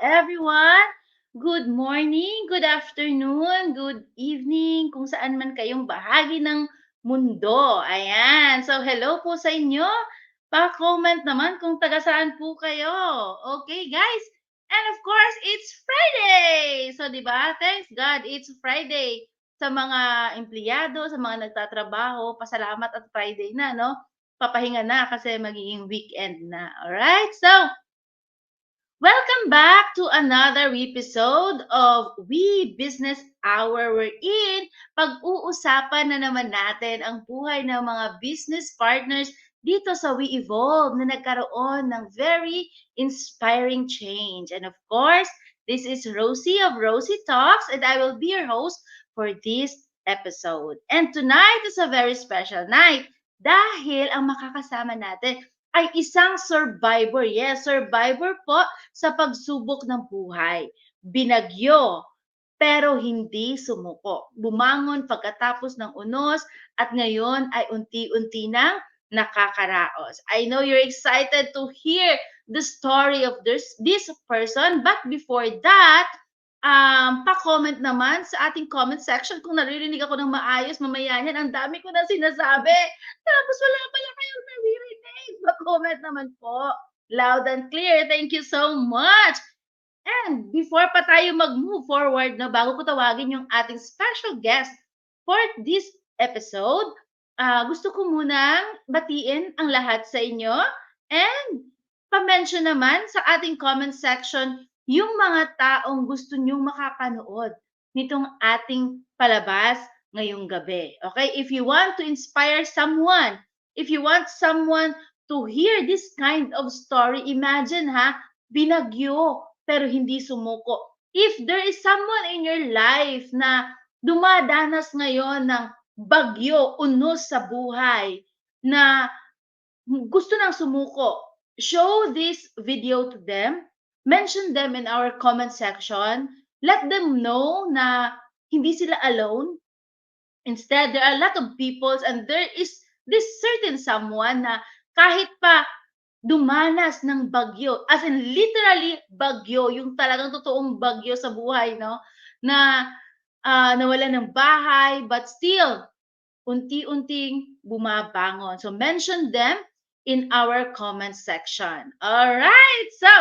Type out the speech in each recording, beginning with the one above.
everyone. Good morning, good afternoon, good evening, kung saan man kayong bahagi ng mundo. Ayan. So, hello po sa inyo. Pa-comment naman kung taga saan po kayo. Okay, guys. And of course, it's Friday. So, di ba? Thanks God, it's Friday. Sa mga empleyado, sa mga nagtatrabaho, pasalamat at Friday na, no? Papahinga na kasi magiging weekend na. Alright? So, welcome back to another episode of We Business Hour. We're in pag-uusapan na naman natin ang buhay ng mga business partners dito sa We Evolve na nagkaroon ng very inspiring change. And of course, this is Rosie of Rosie Talks and I will be your host for this episode. And tonight is a very special night dahil ang makakasama natin ay isang survivor. Yes, survivor po sa pagsubok ng buhay. Binagyo, pero hindi sumuko. Bumangon pagkatapos ng unos at ngayon ay unti-unti nang nakakaraos. I know you're excited to hear the story of this person, but before that, pa-comment naman sa ating comment section kung naririnig ako ng maayos mamaya yan. Ang dami ko na sinasabi. Tapos wala pala kayong naririnig. Pa-comment naman po. Loud and clear. Thank you so much. And before pa tayo mag-move forward, no, bago ko tawagin yung ating special guest for this episode, gusto ko munang batiin ang lahat sa inyo and pa-mention naman sa ating comment section yung mga taong gusto nyong makapanood nitong ating palabas ngayong gabi. Okay? If you want to inspire someone, if you want someone to hear this kind of story, imagine binagyo pero hindi sumuko. If there is someone in your life na dumadanas ngayon ng bagyo, unos sa buhay, na gusto nang sumuko, show this video to them, mention them in our comment section, let them know na hindi sila alone. Instead, there are a lot of people and there is this certain someone na kahit pa dumanas ng bagyo, as in literally bagyo, yung talagang totoong bagyo sa buhay, no? Na nawalan ng bahay, but still, unti-unting bumabangon. So mention them in our comment section. All right. So,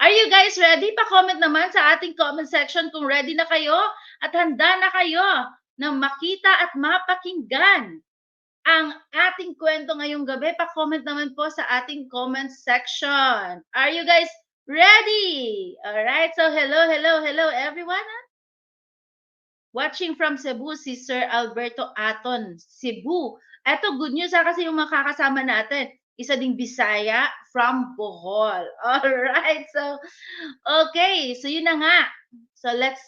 are you guys ready? Pa-comment naman sa ating comment section kung ready na kayo at handa na kayo na makita at mapakinggan ang ating kwento ngayong gabi. Pa-comment naman po sa ating comment section. Are you guys ready? All right. So, hello everyone. Watching from Cebu, si Sir Alberto Aton, Cebu. Eto, good news kasi yung makakasama natin. Isa ding Bisaya from Bohol. All right. So, okay. So, yun na nga. So, let's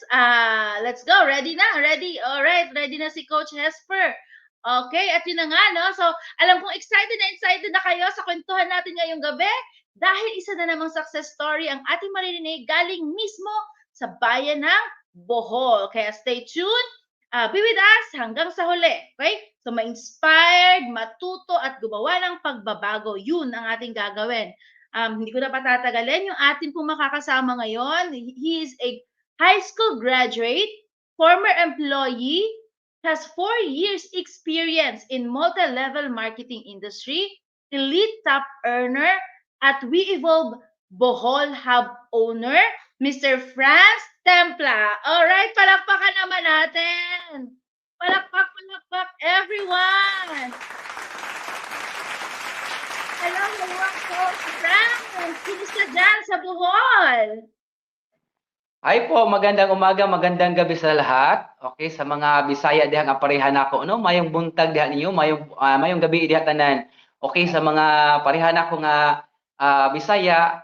go. Ready na? Ready? All right. Ready na si Coach Hesper. Okay. At yun na nga, no? So, alam kong excited na kayo sa kwentuhan natin ngayong gabi dahil isa na namang success story ang ating maririnig galing mismo sa bayan ng Bohol. Kaya stay tuned. Be with us hanggang sa huli. Okay? So, ma-inspired, matuto, at gumawa ng pagbabago. Yun ang ating gagawin. Hindi ko na patatagalin. Yung ating pong makakasama ngayon, he is a high school graduate, former employee, has 4 years experience in multi-level marketing industry, elite top earner, at We Evolve Bohol Hub owner, Mr. Franz Templa. Alright, palakpakan naman natin. Palakpak, everyone. Hello, Coach Franz. Kumusta dyan sa Bohol? Ay po, magandang umaga, magandang gabi sa lahat. Okay, sa mga Bisaya dihang aparehan ako, no? Mayong buntag diha ninyo, mayong gabi diha tanan. Okay, sa mga parehan ako nga Bisaya,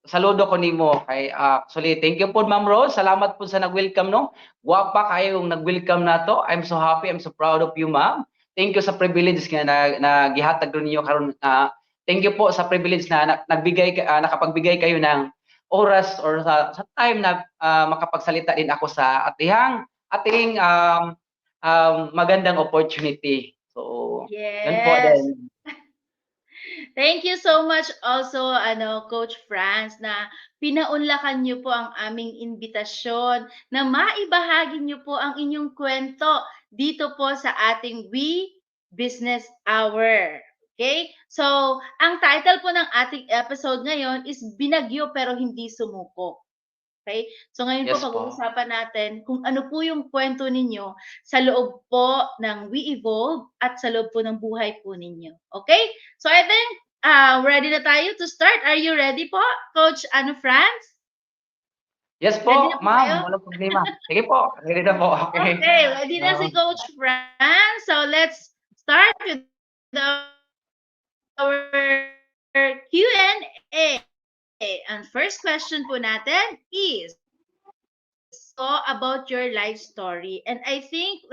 saludo ko nimo kay actually thank you po Ma'am Rose. Salamat po sa nag-welcome, no. Guwapa kayong nag-welcome nato. I'm so happy, I'm so proud of you, Ma'am. Thank you sa privilege nga na gihatag ninyo karon. Thank you po sa privilege na nakapagbigay kayo ng oras or sa time na makapagsalita din ako sa ating magandang opportunity. So, yes. Yun po din. Thank you so much also, Coach Franz, na pinaunlakan niyo po ang aming imbitasyon na maibahagi niyo po ang inyong kwento dito po sa ating We Business Hour. Okay? So, ang title po ng ating episode ngayon is Binagyo pero hindi sumuko. Okay? So ngayon po Yes po. pag-uusapan natin kung ano po yung kwento ninyo sa loob po ng We Evolve at sa loob po ng buhay po ninyo. Okay? So I think ready na tayo to start. Are you ready po, Coach Franz? Yes Ready na po, po kayo? ma'am, walang problema. Sige po, ready na po, okay. Okay, ready na si Coach Franz. So let's start with our Q&A. Ang first question po natin is about your life story. And I think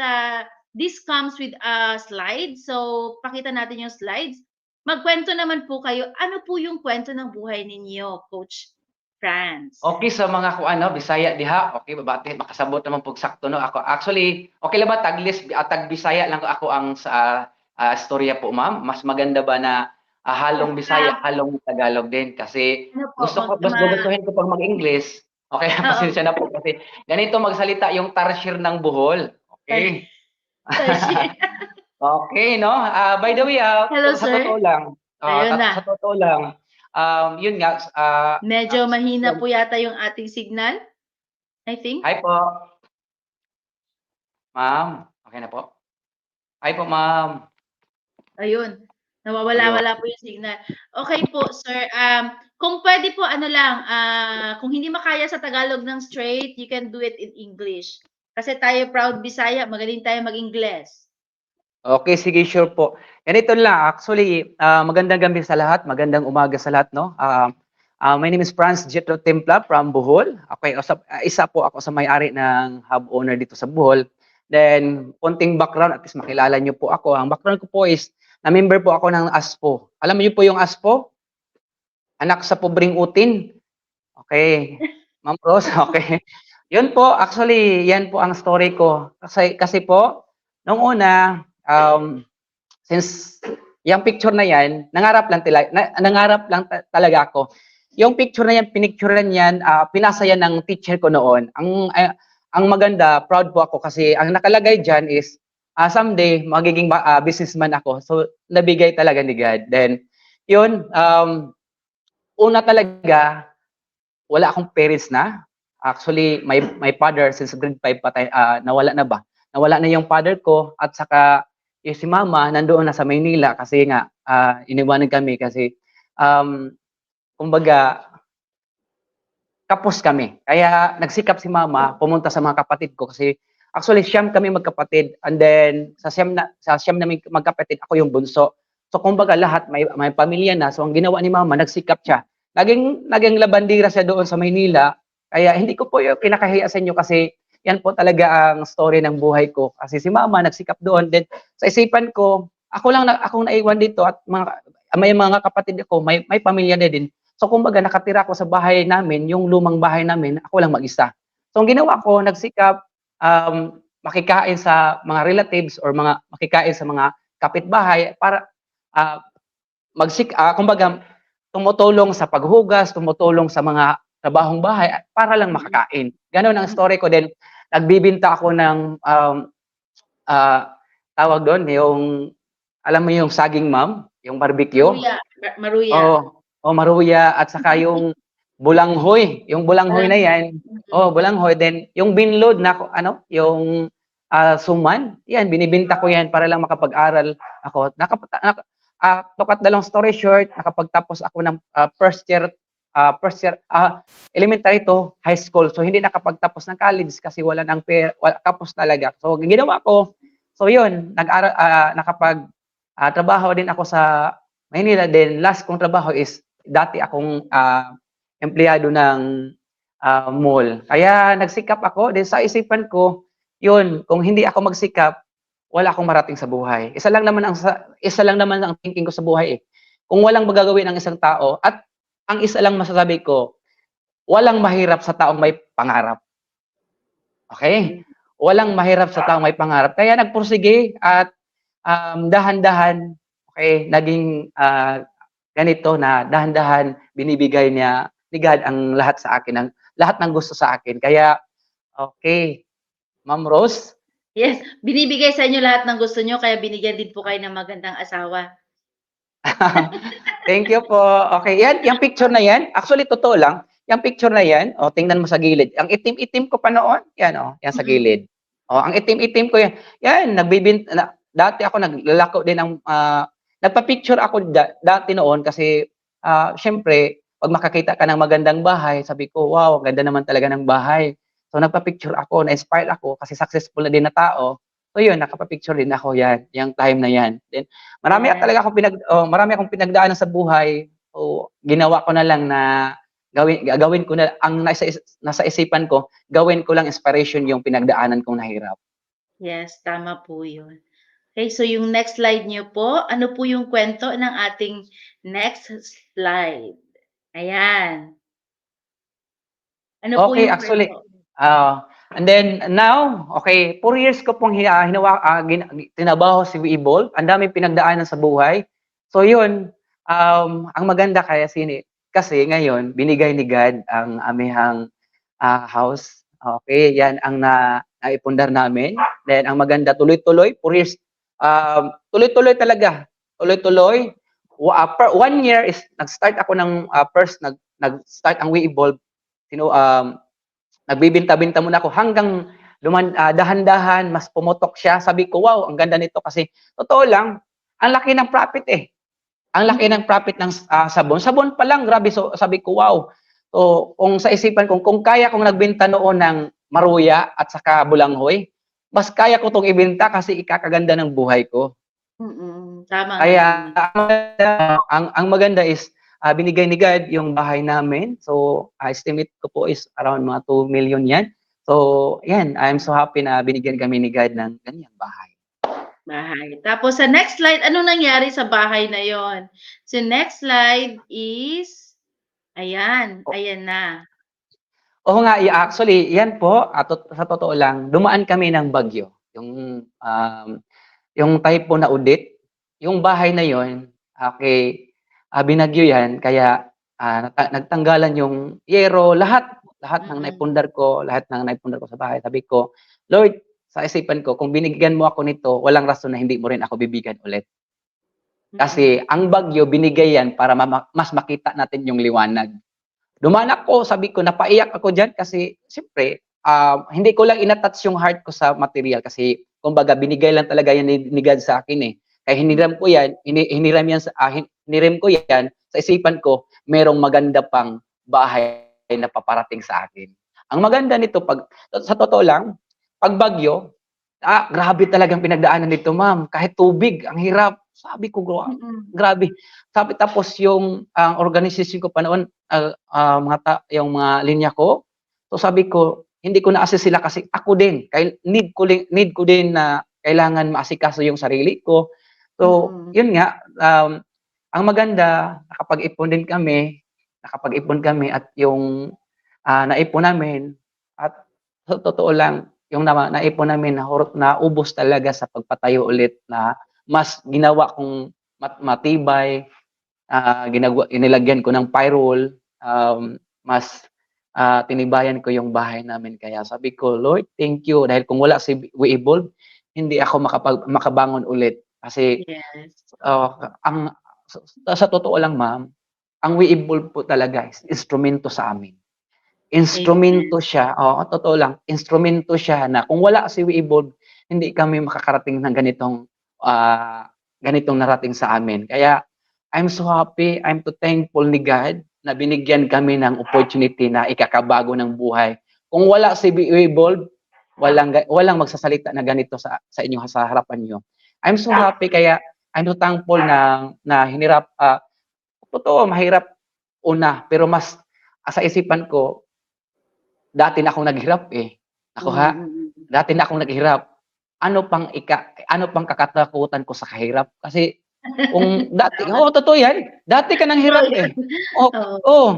this comes with a slide. So, pakita natin yung slides. Magkwento naman po kayo. Ano po yung kwento ng buhay ninyo, Coach Franz? Okay sa mga Bisaya diha, okay babati makasabot naman pug sakto no. Ako actually okay lang ba tag Bisaya lang ako ang sa storya po ma'am. Mas maganda ba na halong Bisaya, halong Tagalog din kasi Ano po, gustuhin ko pag mag-English. Okay, pasensya na po kasi ganito magsalita yung tarsier ng Bohol. Okay. Okay, no? By the way, Hello, sa sir. totoo lang, Ayun na. sa totoo lang, yun nga, Medyo mahina po yata yung ating signal, I think. Hi po. Ma'am, okay na po? Hi po, ma'am. Ayun, nawawala-wala po yung signal. Okay po, sir. Kung pwede po, kung hindi makaya sa Tagalog ng straight, you can do it in English. Kasi tayo proud Bisaya, magaling tayo mag-Ingles. Okay, sige, sure po. Ganito lang, actually, magandang gabi sa lahat, magandang umaga sa lahat, no? My name is Franz Jetro Templa from Bohol. Okay, isa po ako sa may-ari ng hub owner dito sa Bohol. Then, konting background, at least makilala niyo po ako. Ang background ko po is, na-member po ako ng ASPO. Alam niyo po yung ASPO? Anak sa Pobring Utin. Okay. Ma'am Rose, okay. Yun po, actually, yan po ang story ko. Kasi po, nung una, since yung picture na yan, nangarap lang talaga ako. Yung picture na yan, pinicturean yan, pinasa yan ng teacher ko noon. Ang maganda, proud po ako kasi ang nakalagay dyan is, someday, magiging businessman ako. So, nabigay talaga ni God. Then, yun, una talaga, wala akong parents na. Actually, my father, since grade 5 patay, nawala na ba? Nawala na yung father ko at saka yung si mama nandoon na sa Maynila kasi nga iniwanan kami kasi kumbaga kapos kami. Kaya nagsikap si mama pumunta sa mga kapatid ko kasi actually siyam kami magkapatid and then sa siyam namin magkapatid ako yung bunso. So kumbaga lahat may pamilya na. So ang ginawa ni mama nagsikap siya. Naging labandira siya doon sa Maynila. Kaya hindi ko po yung kinakahiya sa inyo kasi yan po talaga ang story ng buhay ko. Kasi si mama nagsikap doon. Then sa isipan ko, akong naiwan dito at may mga kapatid ko, may pamilya na din. So kumbaga nakatira ako sa bahay namin, yung lumang bahay namin, ako lang mag-isa. So ang ginawa ko, nagsikap makikain sa mga relatives or makikain sa mga kapitbahay para kumbaga tumutulong sa paghugas, tumutulong sa mga trabahong bahay para lang makakain. Ganon ang story ko din. Nagbibinta ako ng tawag doon, yung alam mo yung saging ma'am, yung barbecue. Maruya. Maruya at saka yung bulanghoy, yung bulanghoy na yan. Bulanghoy then yung binlod na yung suman, yan binibenta ko yan para lang makapag-aral ako. To cut the long story short, nakapagtapos ako ng first year elementary to high school. So hindi nakapagtapos ng college kasi wala tapos talaga. So ginawa ko, so yun, trabaho din ako sa Maynila. Then last kong trabaho is dati akong empleyado ng mall. Kaya nagsikap ako. Then sa isipan ko, yun, kung hindi ako magsikap, wala akong marating sa buhay. Isa lang naman ang thinking ko sa buhay eh. Kung walang magagawin ang isang tao at ang isa lang masasabi ko, walang mahirap sa taong may pangarap. Okay? Walang mahirap sa taong may pangarap. Kaya nagpursige at dahan-dahan, okay, naging ganito na dahan-dahan binibigay ni God ang lahat sa akin, ang lahat ng gusto sa akin. Kaya, okay, Ma'am Rose. Yes, binibigay sa inyo lahat ng gusto niyo kaya binigyan din po kayo ng magandang asawa. Thank you po. Okay, yan, yung picture na yan, actually totoo lang, yung picture na yan, tingnan mo sa gilid. Ang itim-itim ko pa noon, yan yan sa Mm. gilid. Ang itim-itim ko yan. Yan, dati ako naglalako din ng, nagpa-picture ako dati noon kasi, siyempre, pag makakita ka ng magandang bahay, sabi ko, wow, ganda naman talaga ng bahay. So, nagpa-picture ako, na-inspire ako kasi successful na din na tao. So, yun, nakapa-picture din ako yan, yung time na yan. Then, Yes. marami akong pinagdaanan sa buhay. So, ginawa ko na lang na gagawin ko na ang nasa isipan ko, gawin ko lang inspiration yung pinagdaanan kong nahirap. Yes, tama po 'yun. Okay, so yung next slide niyo po, ano po yung kwento ng ating next slide? Ayan. Ano po Okay, yung actually, kwento? and then now, okay, 4 years ko pong tinabaho si Webull. Ang daming pinagdaanan sa buhay. So yun, ang maganda kasi ngayon binigay ni God ang amihang house. Okay, yan ang naipundar namin. Then ang maganda, tuloy-tuloy, 4 years, tuloy-tuloy talaga. Tuloy-tuloy. 1 year is nag-start ako ng first nag-start ang We Evolve. Nagbibinta-binta muna ako hanggang dahan-dahan mas pumutok siya. Sabi ko, wow, ang ganda nito kasi totoo lang, ang laki ng profit eh. Ang laki ng profit ng sabon. Sabon pa lang, grabe. So, sabi ko, wow. So, kung sa isipan ko, kung kaya kong nagbenta noon ng maruya at saka bulanghoy, mas kaya ko itong ibenta kasi ikakaganda ng buhay ko. Tama nga Kaya naman. ang maganda is binigay ni God yung bahay namin. So, estimate ko po is around mga 2 million yan. So, yan, I'm so happy na binigyan kami ni God ng ganyang bahay. Bahay. Tapos sa next slide, anong nangyari sa bahay na yon? So next slide is, ayan, ayan na. Oo nga, actually, yan po, sa totoo lang, dumaan kami ng bagyo. Yung typhoon na Udit, yung bahay na yon, okay, binagyo yan, kaya nagtanggalan yung yero, lahat ng Mm. naipundar ko sa bahay. Sabi ko, Lord, sa isipan ko, kung binigyan mo ako nito, walang rason na hindi mo rin ako bibigyan ulit. Kasi Mm. ang bagyo, binigay yan para mas makita natin yung liwanag. Dumaan ako, sabi ko, napaiyak ako dyan kasi, siyempre, hindi ko lang inattach yung heart ko sa material kasi, kumbaga, binigay lang talaga yan ni God sa akin eh. Kaya hiniram ko yan, hiniram ko yan sa isipan ko, merong maganda pang bahay na paparating sa akin. Ang maganda nito, sa totoo lang, pag bagyo, grabe talagang pinagdaanan nito, ma'am. Kahit tubig, ang hirap. Sabi ko, Mm. grabe. Sabi tapos yung organization ko pa noon, yung mga linya ko. So sabi ko, hindi ko na-assess sila kasi ako din, need ko din na kailangan maasikaso yung sarili ko. So, Mm. yun nga, ang maganda, nakapag-ipon kami at yung naipon namin at sa totoo lang, yung naipon namin naubos talaga sa pagpatayo ulit na mas ginawa kong matibay, inilagyan ko ng plywood, mas tinibayan ko yung bahay namin. Kaya sabi ko, Lord, thank you. Dahil kung wala si We Evolve, hindi ako makabangon ulit. Kasi Yes. ang sa totoo lang, ma'am, ang We Evolve po talaga is instrumento sa amin. Amen. Instrumento siya, oo, totoo lang, instrumento siya na kung wala si We Evolve, hindi kami makakarating ng ganitong narating sa amin. Kaya I'm so happy, I'm so thankful ni God na binigyan kami ng opportunity na ikakabago ng buhay. Kung wala si We Evolve, walang magsasalita na ganito sa inyo, sa harapan niyo. I'm so happy, kaya I'm so thankful na hinirap, totoo mahirap una, pero mas sa isipan ko, dati na akong naghirap eh. Ako ha, Mm. dati na akong naghirap. Ano pang kakatakutan ko sa kahirap? Kasi kung dati, Tama. oo, totoo yan. Dati ka nang hirap eh. Oh, Oo. oh.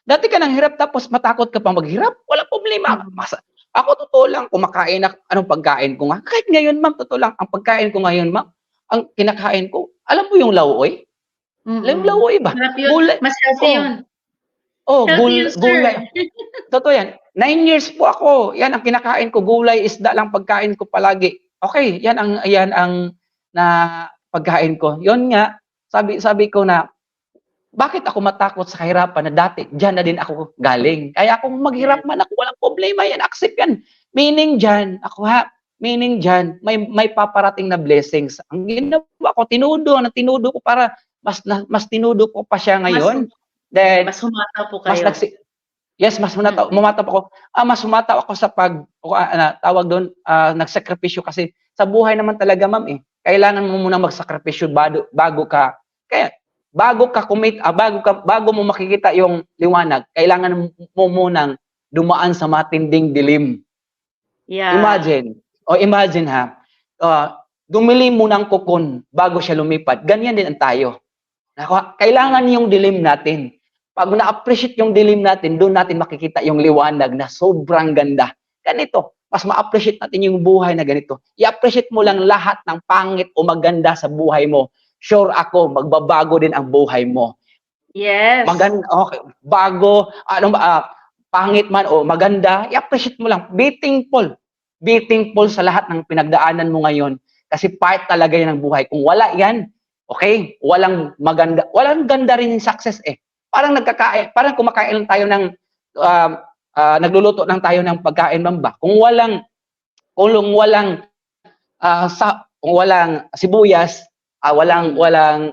Dati ka nang hirap tapos matakot ka pang maghirap? Walang problema. Mm. Ako totoo lang, kumakain ako, anong pagkain ko nga? Kahit ngayon, ma'am, totoo lang, ang pagkain ko ngayon, ma'am, ang kinakain ko, alam mo yung lauoy? Lawlaw iba. Masarap yun, Gulay mas healthy oh, yun. oh, Healthy yun, gulay. sir. Totoo yan. 9 years po ako. Yan ang kinakain ko. Gulay, isda lang pagkain ko palagi. Okay, yan ang na pagkain ko. Yon nga, sabi ko na bakit ako matakot sa kahirapan na dati diyan na din ako galing. Kaya kung maghirap Yes. man ako, walang problema yan. Accept yan. Meaning diyan may paparating na blessings. Ang ginawa ko, tinudo ko para mas tinudo ko pa siya Mas ngayon. Then mas humataw po mas kayo. yes, mas humataw ako. Mas humataw ako sa tawag doon, nagsakripisyo kasi sa buhay naman talaga, ma'am, eh. Kailangan mo munang magsakripisyo bago mo makikita yung liwanag, kailangan mo munang dumaan sa matinding dilim. Yeah. Imagine ha, dumilim muna ang kukon bago siya lumipad. Ganyan din ang tayo. Kailangan yung dilim natin. Pag na-appreciate yung dilim natin, doon natin makikita yung liwanag na sobrang ganda. Ganito, mas ma-appreciate natin yung buhay na ganito. I-appreciate mo lang lahat ng pangit o maganda sa buhay mo. Sure ako, magbabago din ang buhay mo. Yes. Okay, pangit man o maganda, i-appreciate mo lang. Be thankful sa lahat ng pinagdaanan mo ngayon. Kasi part talaga yan ng buhay. Kung wala yan, okay, walang ganda rin yung success eh. Parang kumakain lang tayo ng nagluluto lang tayo ng pagkain, mamba. Kung walang sibuyas, walang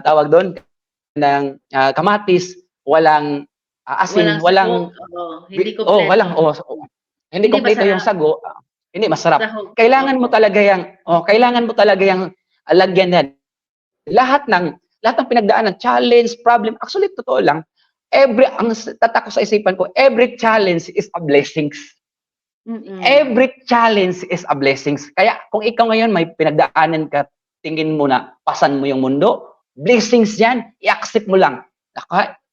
tawag doon ng kamatis, walang asin, hindi kompleto yung sago, hindi masarap. Kailangan mo talaga yang lagyan yan. Lahat ng pinagdaanan, challenge, problem, actually totoo lang, ang tatak ko sa isipan ko, every challenge is a blessings. Every challenge is a blessings. Kaya kung ikaw ngayon may pinagdaanan ka, tingin mo na pasan mo yung mundo, blessings yan, i-accept mo lang.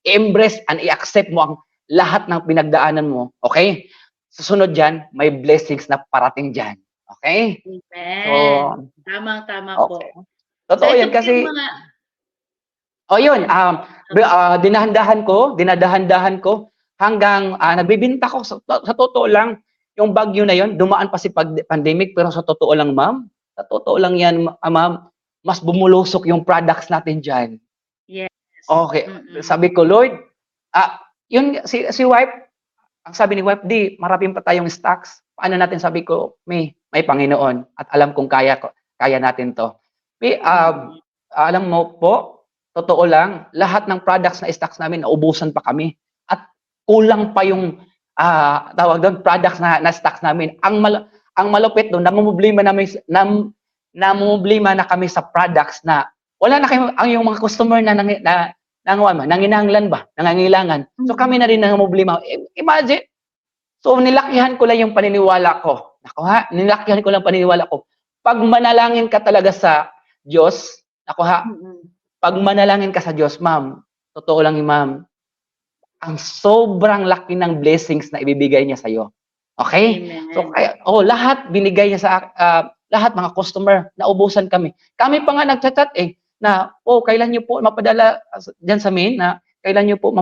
I-embrace and i-accept mo ang lahat ng pinagdaanan mo. Okay? Susunod dyan, may blessings na parating dyan. Okay? Amen. So, Tamang-tama okay. po. Totoo yan kasi dinadahan-dahan ko hanggang nagbibinta ko sa totoo lang yung bagyo na yon, dumaan pa si pandemic, pero sa totoo lang, ma'am, sa totoo lang yan, ma'am, mas bumulusok yung products natin diyan. Yes. Okay. Sabi ko, Lord, yun si wife, ang sabi ni wife, marami pa tayong stocks. Paano natin? Sabi ko, may Panginoon at alam kong kaya natin to. Alam mo po, totoo lang, lahat ng products na stocks namin, naubusan pa kami. At kulang pa yung tawag doon, products na stocks namin. Ang malupit doon, namumblema na kami sa products na wala na kayo, ang yung mga customer na nangangailangan. So kami na rin namumblema. Imagine. So nilakihan ko lang yung paniniwala ko. Nilakihan ko lang paniniwala ko. Pag manalangin ka talaga sa Diyos, pag manalangin ka sa Diyos, ma'am, totoo lang, ma'am, ang sobrang laki ng blessings na ibibigay niya sa iyo. Okay? Amen. So lahat binigay niya sa lahat mga customer, naubusan kami. Kami pa nga nagchat-chat na kailan niyo po mapadala diyan sa main na kailan niyo po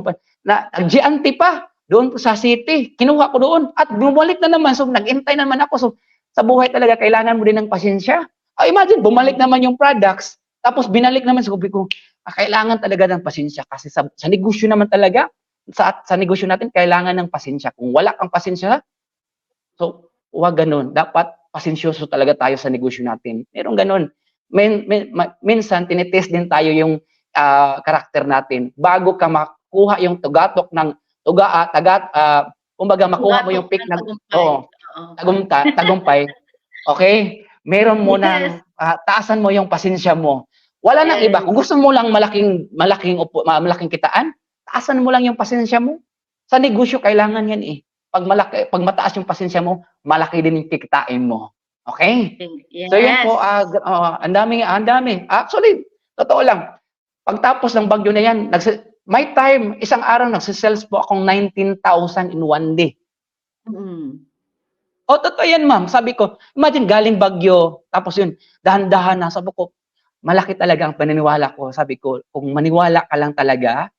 na GNT pa doon po sa city. Kinuha ko doon at bumalik na naman. So nag-intay naman ako. So sa buhay talaga kailangan mo din ng pasensya. Imagine bumalik naman yung products tapos binalik naman. Sabi ko, kailangan talaga ng pasensya kasi sa negosyo naman talaga sa negosyo natin, kailangan ng pasensya. Kung wala kang pasensya, so, huwag ganun. Dapat pasensyoso talaga tayo sa negosyo natin. Merong ganun. Minsan, tinitest din tayo yung karakter natin. Bago ka makuha yung kumbaga makuha mo yung pick na tagumpay. Okay? Meron mo nang taasan mo yung pasensya mo. Wala nang iba. Kung gusto mo lang malaking kitaan, taasan mo lang yung pasensya mo. Sa negosyo, kailangan yan eh. Pag mataas yung pasensya mo, malaki din yung kikitain mo. Okay? Yes. So yun po, ang dami. Actually, totoo lang. Pagtapos ng bagyo na yan, may time, isang araw, nagsisales po akong 19,000 in one day. Totoo yan, ma'am. Sabi ko, imagine galing bagyo, tapos yun, dahan-dahan na. Sabi ko, malaki talaga ang paniniwala ko. Sabi ko, kung maniwala ka lang talaga,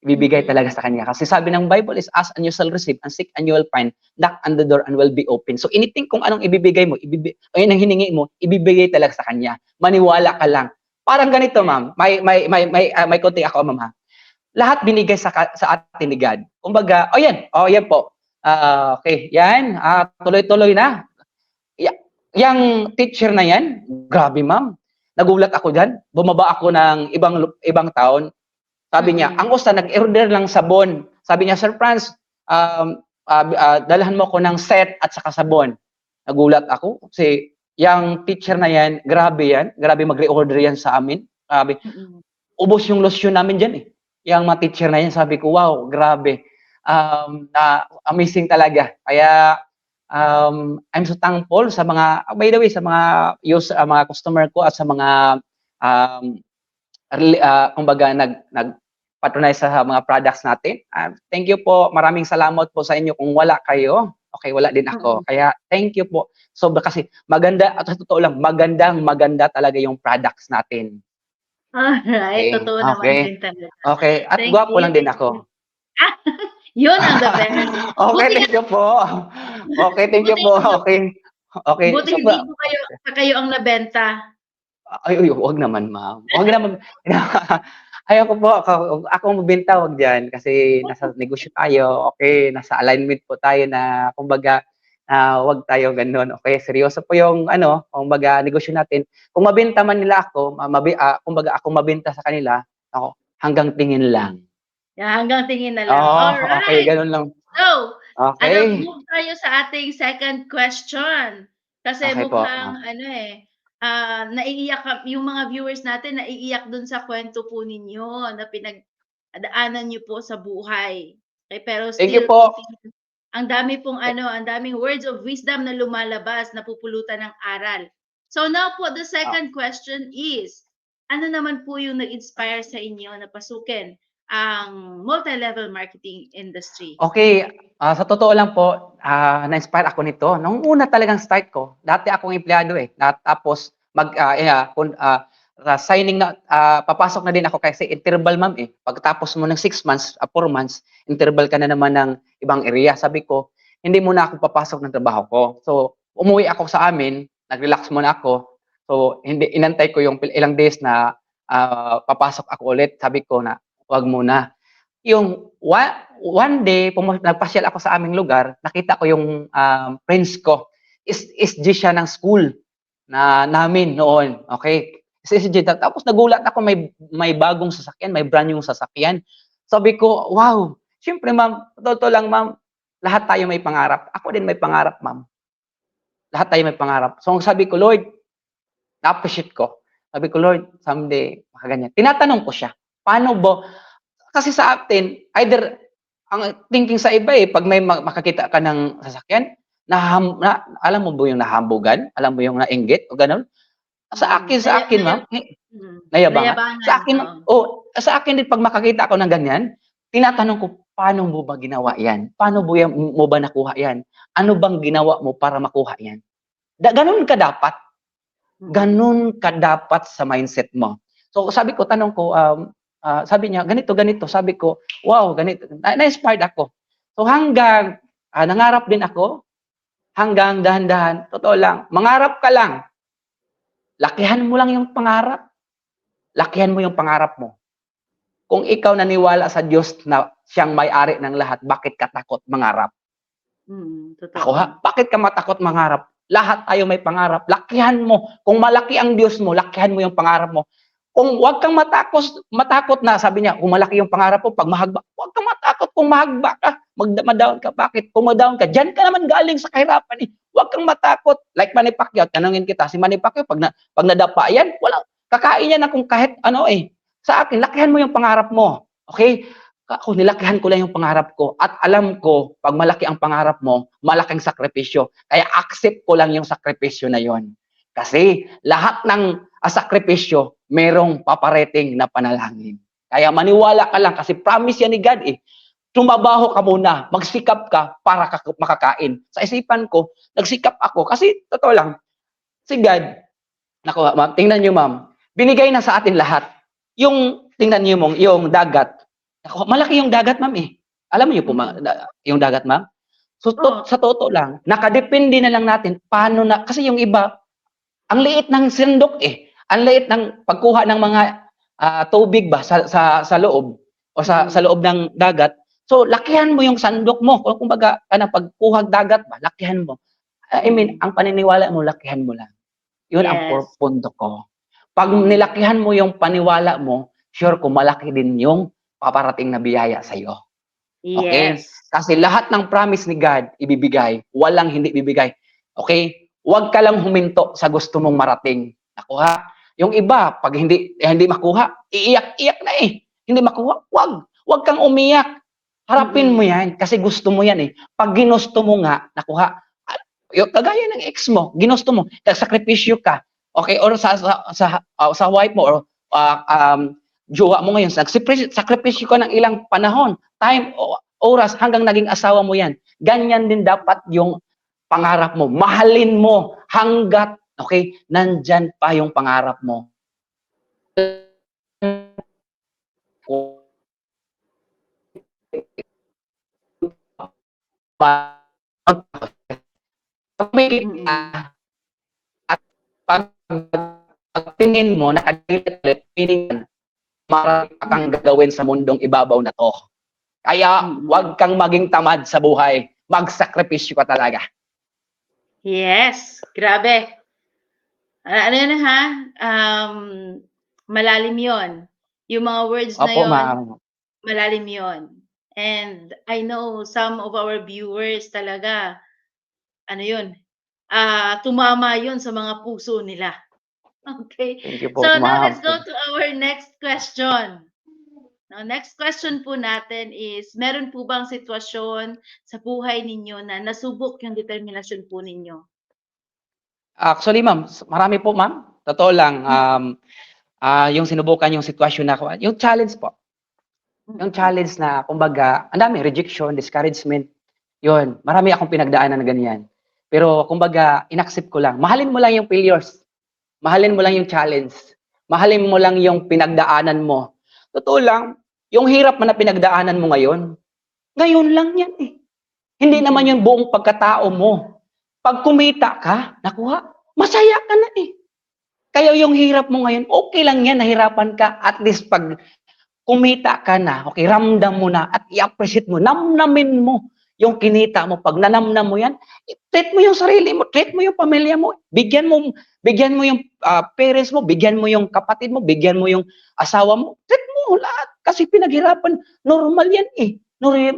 ibibigay talaga sa kanya. Kasi sabi ng Bible is, ask and you shall receive, and seek and you will find, knock on the door and will be open. So anything kung anong ibibigay mo, o yun ang hiningi mo, ibibigay talaga sa kanya. Maniwala ka lang. Parang ganito, ma'am. May konting ako, ma'am, ha. Lahat binigay sa atin ni God. Kumbaga, yan po. Okay, yan. Tuloy-tuloy na. Yang teacher na yan, grabe, ma'am. Nagulat ako dyan. Bumaba ako ng ibang taon. Sabi niya, ang usta, nag-order lang sabon. Sabi niya, Sir Franz, dalhan mo ko ng set at saka sabon. Nagulat ako kasi yung teacher na yan. Grabe mag-reorder yan sa amin. Grabe. Ubos yung lotion namin dyan eh. Yung mga teacher na yan, sabi ko, wow, grabe. Amazing talaga. Kaya, I'm so thankful sa mga, by the way, sa mga mga customer ko at sa mga kumbaga nag-patronize sa mga products natin. Thank you po. Maraming salamat po sa inyo. Kung wala kayo, okay, wala din ako. Kaya thank you po. Kasi maganda, at totoo lang, maganda talaga yung products natin. Alright, Okay. totoo naman din talaga. Okay, at Thank gwapo you. lang din ako. Yun ang the best. Okay, thank you po. Okay, thank you po. Okay. Buti hindi po kayo ang nabenta. Ay, wag naman, ma'am. Wag naman. Ayoko po, ako magbenta, wag diyan kasi nasa negosyo tayo. Okay, nasa alignment po tayo na kumbaga wag tayo ganoon. Okay, seryoso po yung kumbaga negosyo natin. Kung mabenta man nila ako, kumbaga ako mabenta sa kanila, ako hanggang tingin lang. Hanggang tingin na lang. Alright. Okay, ganun lang. So, okay. Move tayo sa ating second question. Kasi Okay mukhang naiiyak yung mga viewers natin, naiiyak dun sa kwento po ninyo na pinagdaanan niyo po sa buhay. Okay, pero still, thank you po. ang dami pong ang daming words of wisdom na lumalabas, napupulutan ng aral. So now po, the second question is, ano naman po yung nag-inspire sa inyo na pasukin ang multi-level marketing industry? Okay, sa totoo lang po, na-inspire ako nito. Nung una talagang start ko, dati akong empleyado eh. Tapos signing na, papasok na din ako kasi interval, ma'am eh. Pagtapos mo ng 6 months, 4 months, interval ka na naman ng ibang area. Sabi ko, hindi muna ako papasok ng trabaho ko. So, umuwi ako sa amin, nag-relax muna ako. So, inantay ko yung ilang days na papasok ako ulit. Sabi ko na, wag muna. Yung one day, nagpasyal ako sa aming lugar, nakita ko yung friends ko. SG siya ng school namin noon. Okay. SG. Tapos nagulat ako, may bagong sasakyan, may brand new sasakyan. Sabi ko, wow. Siyempre, ma'am, totoo lang, ma'am, lahat tayo may pangarap. Ako din may pangarap, ma'am. Lahat tayo may pangarap. So, sabi ko, Lord, na-appreciate ko. Sabi ko, Lord, someday, makaganyan. Tinatanong ko siya, paano ba? Kasi sa atin, either, ang thinking sa iba pag may makakita ka ng sasakyan, alam mo ba yung nahambugan? Alam mo yung nainggit? O ganun? Sa akin, ma'am, nayabangan. Sa akin din, pag makakita ako ng ganyan, tinatanong ko, paano mo ba ginawa yan? Paano mo ba nakuha yan? Ano bang ginawa mo para makuha yan? Ganun ka dapat. Ganun ka dapat sa mindset mo. So, sabi ko, tanong ko, sabi niya, ganito. Sabi ko, wow, ganito. Na-inspired ako. So hanggang, nangarap din ako, hanggang dahan-dahan, totoo lang, mangarap ka lang. Lakihan mo lang yung pangarap. Lakihan mo yung pangarap mo. Kung ikaw naniwala sa Diyos na siyang may-ari ng lahat, bakit ka takot mangarap? Totoo. Bakit ka matakot mangarap? Lahat tayo may pangarap. Lakihan mo. Kung malaki ang Diyos mo, lakihan mo yung pangarap mo. Kung wag kang matakot na, sabi niya, kung malaki yung pangarap mo, pag mahagba, wag kang matakot kung mahagba ka, ma-down ka. Bakit? Kung ma-down ka, diyan ka naman galing sa kahirapan eh. Wag kang matakot. Like Manny Pacquiao, tanungin kita, si Manny Pacquiao, pag nadapa yan, wala, kakain yan na kung kahit ano eh. Sa akin, lakihan mo yung pangarap mo. Okay? Ako, nilakihan ko lang yung pangarap ko. At alam ko, pag malaki ang pangarap mo, malaking sakripisyo. Kaya accept ko lang yung sakripisyo na yon. Kasi lahat ng sakripisyo, merong paparating na panalangin. Kaya maniwala ka lang kasi promise yan ni God eh. Tumabaho ka muna, magsikap ka para makakain. Sa isipan ko, nagsikap ako kasi totoo lang, si God, naku, ma'am, tingnan niyo, ma'am, binigay na sa atin lahat. Yung, tingnan niyo mong, yung dagat. Ako, malaki yung dagat, ma'am eh. Alam niyo po, yung dagat, ma'am? So, Oo. sa totoo lang, nakadepende na lang natin paano na, kasi yung iba, ang liit ng sindok eh. Ang liit ng pagkuha ng mga tubig ba sa loob o sa loob ng dagat. So, lakihan mo yung sandok mo. Kung kumbaga, pagkuha dagat ba, lakihan mo. I mean, ang paniniwala mo, lakihan mo lang. Yun ang Yes. punto ko. Pag nilakihan mo yung paniwala mo, sure ko malaki din yung paparating na biyaya sa'yo. Okay? Yes. Kasi lahat ng promise ni God, ibibigay. Walang hindi ibibigay. Okay? Huwag ka lang huminto sa gusto mong marating. Nakuha? Yung iba, pag hindi makuha, iiyak-iyak na eh. Hindi makuha, wag kang umiyak. Harapin mo yan kasi gusto mo yan eh. Pag ginusto mo nga, nakuha, yung kagaya ng ex mo, ginusto mo, nagsakripisyo ka, okay, or sa wife mo, or jowa mo ngayon, nagsakripisyo ka ng ilang panahon, time, oras, hanggang naging asawa mo yan. Ganyan din dapat yung pangarap mo. Mahalin mo hanggat, okay, nandyan pa yung pangarap mo. At pagtingin mo, nakadilit, meaning marami pa kang gagawin sa mundong ibabaw na to. Kaya, wag kang maging tamad sa buhay. Magsakripisyo ka talaga. Yes, grabe. Ano yun ha? Malalim yon. Yung mga words na Opo, yon, ma'am. malalim yon. And I know some of our viewers talaga, ano yun, tumama yun sa mga puso nila. Okay. Thank you So po, now ma'am. let's go to our next question. Now, next question po natin is, meron po bang sitwasyon sa buhay ninyo na nasubok yung determinasyon po ninyo? Actually, ma'am, marami po, ma'am. Totoo lang, yung sinubukan yung sitwasyon na ako, yung challenge po. Yung challenge na, kumbaga, ang dami, rejection, discouragement, yun. Marami akong pinagdaanan na ganyan. Pero, kumbaga, inaccept ko lang. Mahalin mo lang yung failures. Mahalin mo lang yung challenge. Mahalin mo lang yung pinagdaanan mo. Totoo lang, yung hirap man na pinagdaanan mo ngayon lang yan eh. Hindi naman yung buong pagkatao mo. Pag kumita ka, nakuha, masaya ka na eh. Kaya yung hirap mo ngayon, okay lang yan, nahirapan ka. At least pag kumita ka na, okay, ramdam mo na at i-appreciate mo, namnamin mo yung kinita mo. Pag nanamnam mo yan, treat mo yung sarili mo, treat mo yung pamilya mo, bigyan mo yung parents mo, bigyan mo yung kapatid mo, bigyan mo yung asawa mo, treat mo lahat. Kasi pinaghirapan, normal yan eh.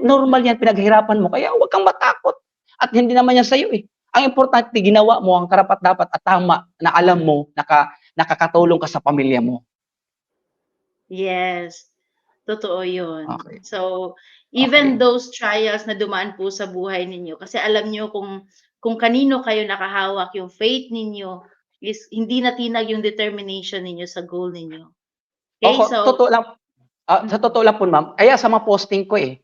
Normal yan, pinaghirapan mo. Kaya huwag kang matakot. At hindi naman yan sa'yo eh. Ang importante, ginawa mo ang karapat-dapat at tama na alam mo, nakakatulong ka sa pamilya mo. Yes, totoo yun. Okay. So, even Okay. those trials na dumaan po sa buhay ninyo, kasi alam niyo kung kanino kayo nakahawak, yung faith ninyo is hindi natinag yung determination ninyo sa goal ninyo. Okay, Oho, so totoo lang. Sa totoo lang po, ma'am, kaya sa mga posting ko eh,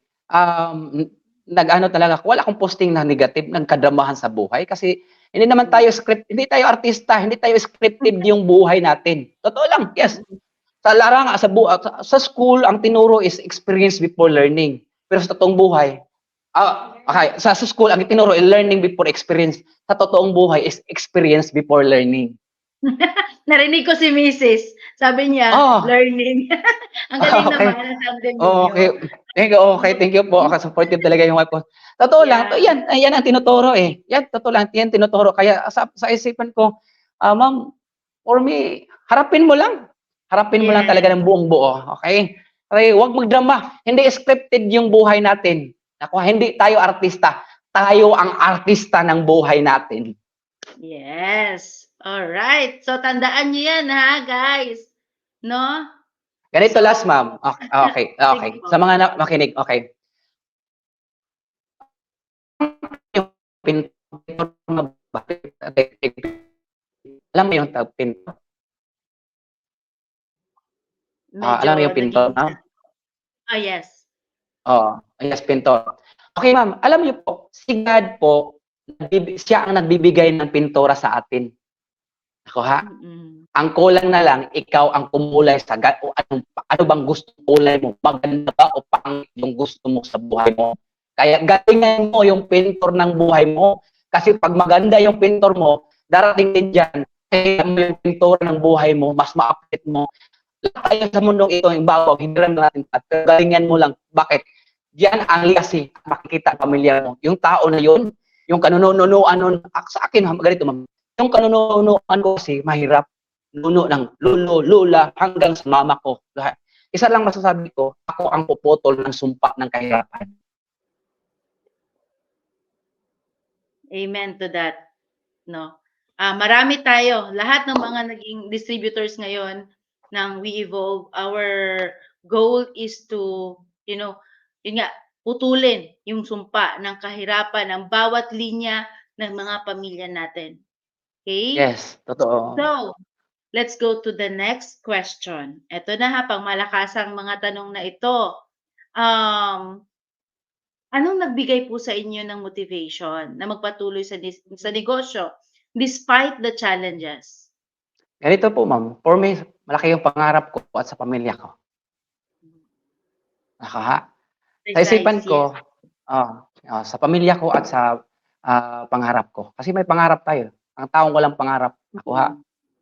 nag-ano talaga ako, wala akong posting na negative, nagkadramahan sa buhay kasi hindi naman tayo hindi tayo artista, hindi tayo scripted yung buhay natin. Totoo lang, yes. Sa larang, sa school, ang tinuro is experience before learning. Pero sa totoong buhay, okay, sa school, ang tinuro is learning before experience. Sa totoong buhay is experience before learning. narinig ko si Mrs. Sabi niya, Oh, learning. Ang galing okay. naman ang tandem Okay. ninyo. Thank you po. Supportive talaga yung wife ko. Totoo lang, Yeah. yan ang tinuturo eh. Yan, totoo lang, yan tinuturo. Kaya sa isipan ko, ma'am, for me, harapin mo lang. Harapin mo lang talaga Yes. ng buong buo. Okay? Okay, huwag magdrama. Hindi scripted yung buhay natin. Ako, hindi tayo artista. Tayo ang artista ng buhay natin. Yes. Alright. So, tandaan niyo yan ha, guys. No? Ganito So, last, ma'am. Okay. sige po. Sa mga makinig, okay. Yung pintor na alam mo yung pintor? Alam mo Medyo yung pintor, naging ma'am? yes. Oo, yes, pintor. Okay, ma'am, alam niyo po, si God po, siya ang nagbibigay ng pintura sa atin. Ako ha? Ang kulang na lang, ikaw ang kumulay sa o ano bang gusto kulay mo? Maganda ba o pangit yung gusto mo sa buhay mo? Kaya galingan mo yung pintor ng buhay mo. Kasi pag maganda yung pintor mo, darating din dyan, kaya mo yung pintor ng buhay mo, mas ma-update mo. Lahat tayo sa mundong ito, yung bago, hindi lang natin at galingan mo lang. Bakit? Diyan ang legacy, makikita ang pamilya mo. Yung tao na yun, yung kanununuan nun, sa akin, ganito, ma'am, yung kanununuan ko kasi mahirap. Nuno ng lolo, lola, hanggang sa mama ko. Lahat. Isa lang masasabi ko, ako ang puputol ng sumpa ng kahirapan. Amen to that. No. Marami tayo, lahat ng mga naging distributors ngayon ng We Evolve, our goal is to, yun nga, putulin yung sumpa ng kahirapan ng bawat linya ng mga pamilya natin. Okay? Yes, totoo. So, let's go to the next question. Ito na ha, pang malakasang mga tanong na ito. Anong nagbigay po sa inyo ng motivation na magpatuloy sa negosyo despite the challenges? Ganito po, ma'am. For me, malaki yung pangarap ko at sa pamilya ko. Sa isipan ko, sa pamilya ko at sa pangarap ko. Kasi may pangarap tayo. Ang taong walang pangarap, nakuha,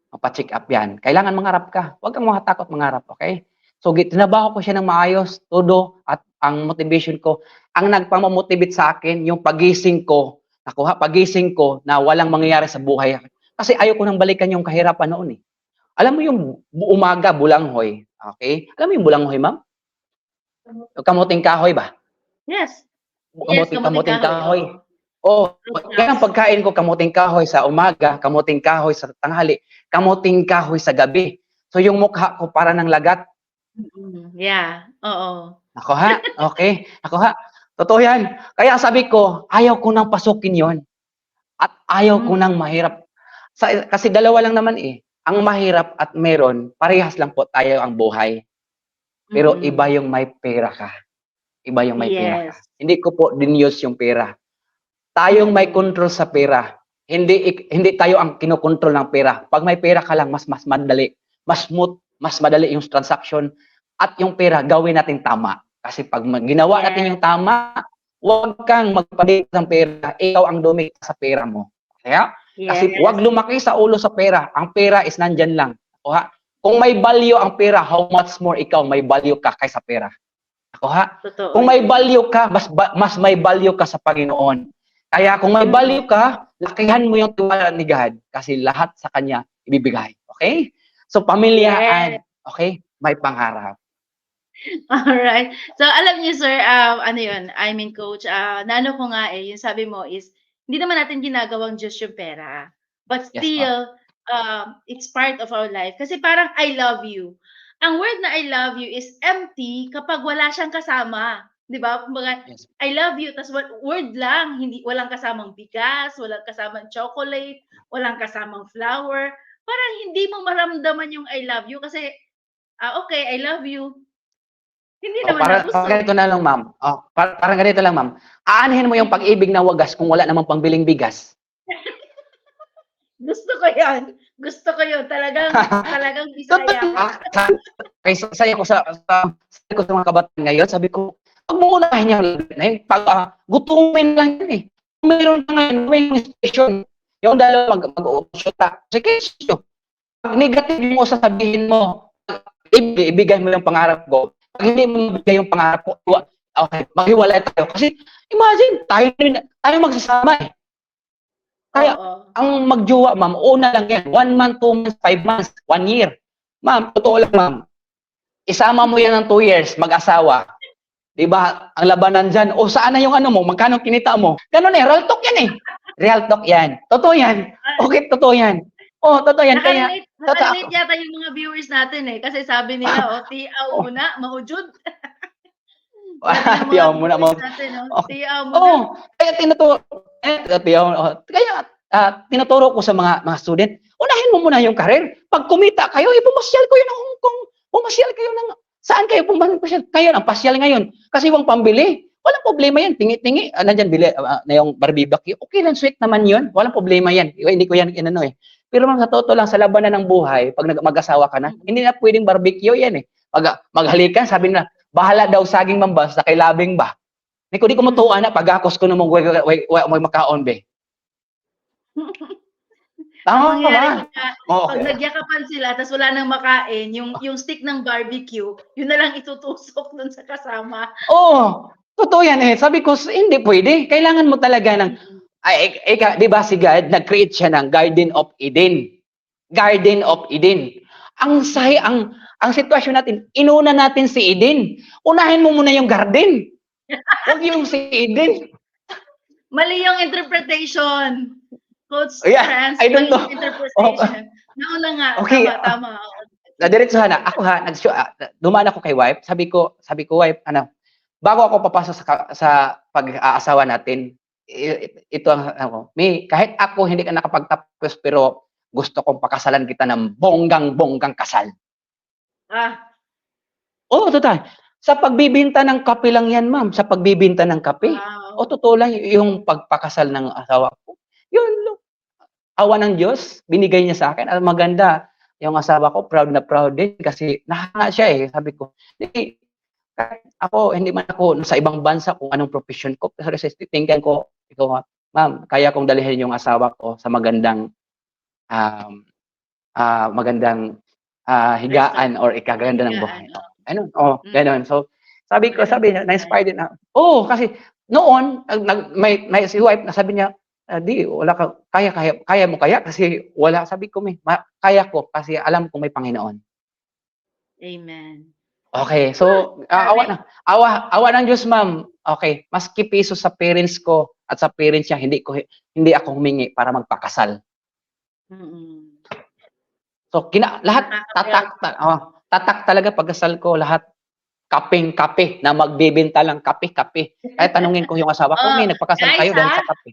mapacheck up yan. Kailangan mangarap ka. Huwag kang matakot mangarap, okay? So, tinabaho ko siya ng maayos, todo, at ang motivation ko, ang nagpamamotivate sa akin, yung pagising ko, nakuha, pagising ko na walang mangyayari sa buhay. Kasi ayaw ko nang balikan yung kahirapan noon eh. Alam mo yung umaga, bulanghoy, okay? Alam mo yung bulanghoy, ma'am? Kamuting kahoy ba? Yes. Kamuting kahoy. Yan ang pagkain ko, kamuting kahoy sa umaga, kamuting kahoy sa tanghali, kamuting kahoy sa gabi. So yung mukha ko para ng lagat. Yeah, oo. Ako ha? Okay. Ako ha? Totoo yan. Kaya sabi ko, ayaw ko nang pasukin yon. At ayaw ko nang mahirap. Kasi dalawa lang naman eh. Ang mahirap at meron, parehas lang po tayo ang buhay. Pero iba yung may pera ka. Iba yung may pera ka. Hindi ko po dinuse yung pera. Tayong may control sa pera. Hindi tayo ang kinokontrol ng pera. Pag may pera ka lang, mas madali. Mas smooth, mas madali yung transaction. At yung pera, gawin natin tama. Kasi pag ginawa natin yung tama, huwag kang magpalit ng pera. Ikaw ang dumikit sa pera mo. Kaya? Kasi huwag lumaki sa ulo sa pera. Ang pera is nandyan lang. O ha? Kung may value ang pera, how much more ikaw may value ka kaysa pera? Ako ha? Totoo. Kung may value ka, mas may value ka sa Panginoon. Kaya kung may value ka, lakihan mo yung tiwala ni God kasi lahat sa Kanya ibibigay. Okay? So, pamilyaan, okay? May pangarap. Alright. So, alam niyo, sir, ano yun, I mean, coach, naano ko nga eh, yung sabi mo is, hindi naman natin ginagawang Diyos yung pera. But still, it's part of our life. Kasi parang I love you. Ang word na I love you is empty kapag wala siyang kasama. 'Di ba? Kumbaga, I love you, tas word lang, walang kasamang bigas, walang kasamang chocolate, walang kasamang flour. Parang hindi mo maramdaman yung I love you kasi, okay, I love you. Hindi naman Parang ganito na lang, ma'am. Parang ganito lang, ma'am. Aanhin mo yung pag-ibig na wagas kung wala namang pangbiling bigas. Gusto ko yan. Gusto ko yun. Talagang Bisaya ka. Kaya saya ko sa mga kabataan ngayon, sabi ko, huwag mo unahin yung gutumin lang yun eh. Kung meron ka ngayon, may station, yung dalawa mag-uusyota. Sige, pag negative mo, sasabihin mo, ibigay mo yung pangarap ko. Pag hindi mo ibigay yung pangarap ko, okay, maghiwalay tayo. Kasi, imagine, tayo magsasama eh. Kaya, ang magjowa, ma'am, una lang yan. 1 month, 2 months, 5 months, 1 year. Ma'am, totoo lang, ma'am. Isama mo yan ng 2 years, mag-asawa. Diba? Ang labanan dyan, saan na yung ano mo? Magkano kinita mo? Ganun eh, real talk yan eh. Real talk yan. Totoo yan. Okay, totoo yan. Totoo yan. Nakarelate yata yung mga viewers natin eh. Kasi sabi nila, tiaw muna, mahujud. Tiyaw muna mo. Tiyaw muna. Kaya tinuturo ko sa mga student, unahin mo muna yung career. Pag kumita kayo, ipumasyal kayo ng Hong Kong. Pumasyal kayo ng, saan kayo pumasyal? Kayo ang pasyal ngayon. Kasi wang pambili. Walang problema yan. Tingi-tingi. Nandyan, bili na yung barbecue. Okay lang, sweet naman yun. Walang problema yan. Hindi ko yan inano eh. Pero ma'am, sa totoo lang, sa labanan ng buhay, pag mag-asawa ka na, Mm. hindi na pwedeng barbecue yan eh. Maghalikan, sabi na, bahala daw saging mambas, sa kay labing ba? Di ko matuwa na, pag-akos ko namang way makaon be. Ang Tama mangyayari ba? nga, pag Okay. nagyakapan sila tas wala nang makain, yung stick ng barbecue, yun na lang itutusok dun sa kasama. Oo, totoo yan eh. Sabi ko, hindi pwede. Kailangan mo talaga ng, Mm. di ba si God, nag-create siya ng Garden of Eden. Garden of Eden. Mm. Ang sitwasyon natin, inuna natin si Eden. Unahin mo muna yung garden. Huwag yung si Eden. Mali yung interpretation. Coach Yeah, Franz, I don't mali know. yung Oh, interpretation. Nauna nga, okay, tama. nadiretsuhan na. Ako ha, dumaan ako kay wife. Sabi ko, wife, bago ako papasok sa pag-aasawa natin, ito ang May, kahit ako hindi ka nakapagtapos, pero gusto kong pakasalan kita ng bonggang-bonggang kasal. Oo, total. Sa pagbibinta ng kape lang yan, ma'am. Sa pagbibinta ng kape. O, Wow. totoo lang, yung pagpakasal ng asawa ko. Yun, awa ng Diyos, binigay niya sa akin. At maganda, yung asawa ko, proud na proud din kasi nahanga siya eh. Sabi ko, hindi man ako sa ibang bansa kung anong profession ko. Pero sa tingin ko, ikaw, ma'am, kaya kong dalhin yung asawa ko sa magandang magandang higaan or ikaganda ng buhay. Gano'n. So, sabi niya, na-inspire din ako. Oo, kasi noon, may si wife na sabi niya, di, wala ka, kaya mo kaya? Kasi wala, sabi ko, kaya ko kasi alam ko may Panginoon. Amen. Okay, so, awa ng Diyos, ma'am. Okay, maski piso sa parents ko at sa parents niya, hindi ako humingi para magpakasal. Mm. So, lahat, tatak talaga pagkasal ko, lahat kapeng-kape na magbebenta lang kape-kape. Kaya tanungin ko yung asawa ko, may nagpakasal Guys, kayo dahil sa kape.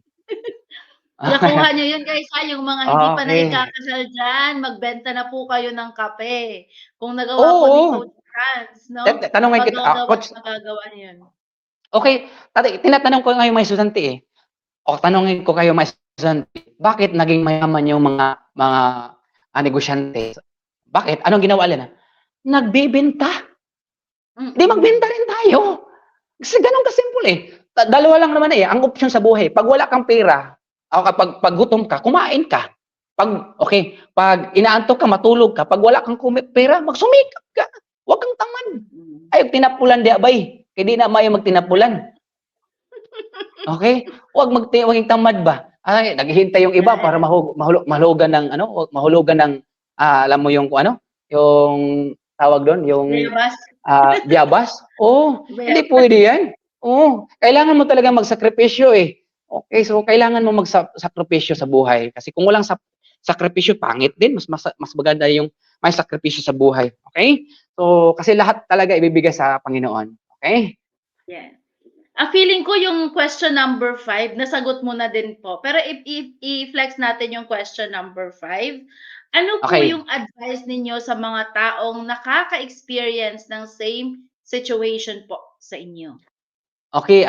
nakuha niyo yun guys yung mga hindi pa Okay. naikakasal diyan, magbenta na po kayo ng kape. Kung nagawa po ni Oo. Coach Franz, no? Tanungin kita, Coach, Magagawa niyo yun. okay, tinatanong ko ngayon may estudyante eh. O tanungin ko kayo may estudyante, bakit naging mayaman yung mga negosyante? Bakit? Anong ginawa nila? Nagbebenta. Di magbenta rin tayo. Kasi ganun kasimple eh. Dalawa lang naman eh, ang option sa buhay. Pag wala kang pera, o pag gutom ka, kumain ka. Pag inaantok ka, matulog ka. Pag wala kang pera, magsumikap ka. Huwag kang tamad. Ay, tinapulan di abay. Kaya di na mayo magtinapulan. Okay? Huwag kang tamad ba? Ay, naghihintay yung iba para mahulugan ng alam mo yung yung tawag doon, yung biyabas. Hindi pwede yan. Kailangan mo talaga magsakripisyo eh. Okay, so kailangan mo magsakripisyo sa buhay kasi kung walang sakripisyo pangit din, mas maganda yung may sakripisyo sa buhay. Okay? So kasi lahat talaga ibibigay sa Panginoon. Okay? Yeah. Feeling ko yung question number 5 nasagot mo na din po. Pero i-flex natin yung question number 5. Ano po Okay. yung advice ninyo sa mga taong nakaka-experience ng same situation po sa inyo? Okay,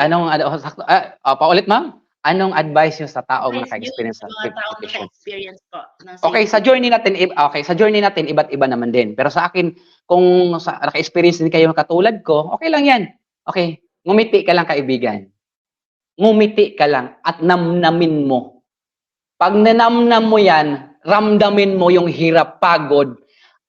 paulit ma'am? Anong advice niyo sa taong Advice niyo naka-experience sa sa mga same taong situation? naka-experience po ng Okay, same sa journey situation. natin iba't iba naman din. Pero sa akin, kung naka-experience din kayo katulad ko, okay lang 'yan. Okay, ngumiti ka lang kaibigan. Ngumiti ka lang at namnamin mo. Pag nanamnam mo 'yan, ramdamin mo yung hirap, pagod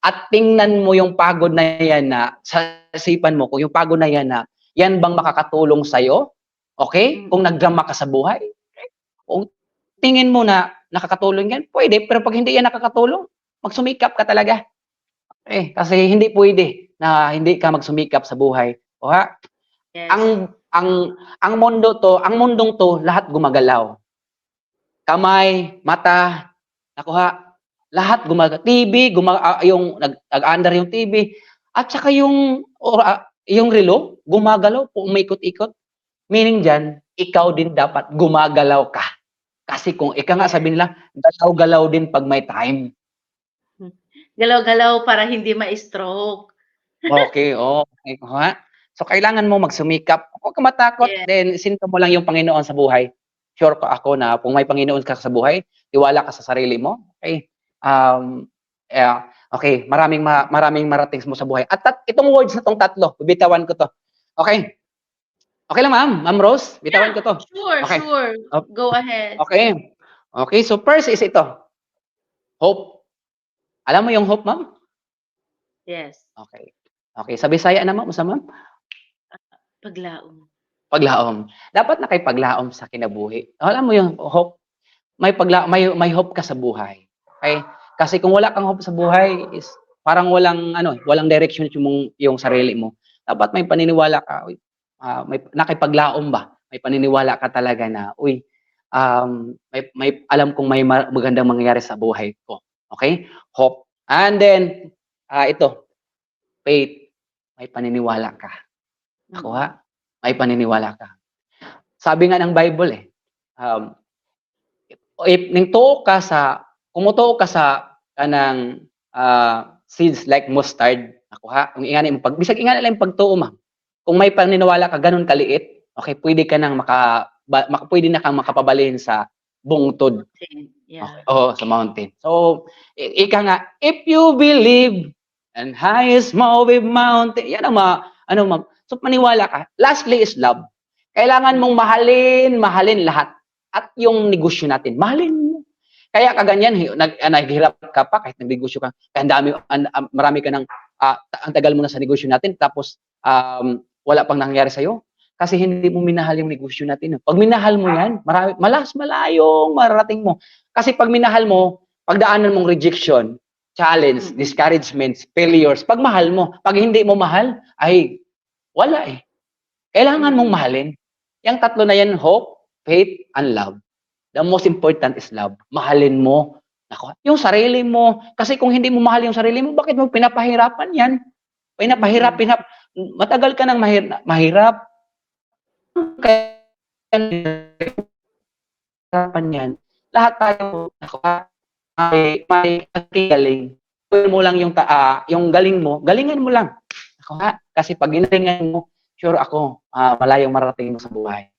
at tingnan mo yung pagod na 'yan na sa isipan mo kung yung pagod na 'yan yan bang makakatulong sa'yo? Okay? Kung nagdrama ka sa buhay. Kung tingin mo na nakakatulong yan, pwede. Pero pag hindi yan nakakatulong, magsumikap ka talaga. Kasi hindi pwede na hindi ka magsumikap sa buhay. O ha? Yes. Ang mundong to, lahat gumagalaw. Kamay, mata, lahat gumagalaw. TV, yung nag-under yung TV, at saka yung relo, gumagalaw, umikot-ikot. Meaning dyan, ikaw din dapat gumagalaw ka. Kasi kung sabi nila, galaw-galaw din pag may time. Galaw-galaw para hindi ma-stroke. Okay. So, kailangan mo magsumikap. Huwag ka matakot. Yes. Then, sinto mo lang yung Panginoon sa buhay. Sure ko ako na kung may Panginoon ka sa buhay, tiwala ka sa sarili mo. Okay. Okay, maraming marating mo sa buhay. At itong words na tong tatlo, bibitawan ko 'to. Okay? Okay lang, Ma'am Rose? Bitawan ko 'to. Sure, Okay. sure. O Go ahead. okay. Okay, so first is ito, hope. Alam mo yung hope, Ma'am? Yes, Okay. Okay, sa Bisaya naman, unsa Ma'am? paglaom. Paglaom. Dapat na kay paglaom sa kinabuhi. Alam mo yung hope, may hope ka sa buhay. Okay? Kasi kung wala kang hope sa buhay is parang walang direction yung sarili mo. Dapat may paniniwala ka, may nakipaglaom ba? May paniniwala ka talaga na, may alam kong may magandang mangyayari sa buhay ko. Okay? Hope. And then, ito, faith. May paniniwala ka. Ako may paniniwala ka. Sabi nga ng Bible if kumutuo ka sa kanang seeds like mustard, ako kung ingani mo bisag ingani lang pagtuo Ma'am. Kung may paniniwala ka ganun kaliit, okay, pwede na kang makapabalhin sa bungtod. Yeah. Okay. Oo, sa mountain. So, ika nga, if you believe and highest move mountain, yan ang Ma'am. So, maniwala ka. Lastly is love. Kailangan mong mahalin lahat. At yung negosyo natin, mahalin mo. Kaya kaganyan, naghirap ka pa kahit nagnegosyo ka. Kaya marami ka ng, ang tagal mo na sa negosyo natin, tapos wala pang nangyari sa'yo. Kasi hindi mo minahal yung negosyo natin. Pag minahal mo yan, malayong mararating mo. Kasi pag minahal mo, pagdaanan mong rejection, challenge, discouragements, failures, pag mahal mo, pag hindi mo mahal, ay wala Kailangan mong mahalin. Yung tatlo na yan, hope, faith, and love. The most important is love. Mahalin mo. Yung sarili mo. Kasi kung hindi mo mahal yung sarili mo, bakit mo pinapahirapan yan? Matagal ka nang mahirap. Kaya yan. Lahat tayo, may galing. Gawin mo lang yung galing mo, galingan mo lang. Kasi pag ginalingan mo, sure ako, malayong marating mo sa buhay.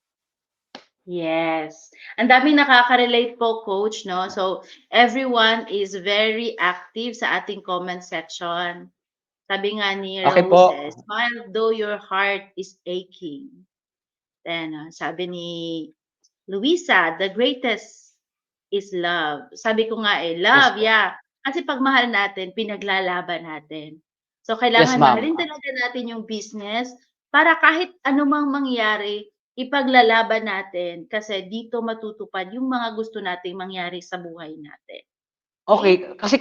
Yes. Ang daming nakaka-relate po, Coach, no? So, everyone is very active sa ating comment section. Sabi nga ni Okay po. Rose, smile though your heart is aching. Then, sabi ni Luisa, the greatest is love. Sabi ko nga love, Yes, yeah. Kasi pag mahal natin, pinaglalaban natin. So, yes kailangan ma'am. mahalin talaga natin yung business para kahit anumang mangyari, ipaglalaban natin kasi dito matutupad yung mga gusto nating mangyari sa buhay natin. Okay, kasi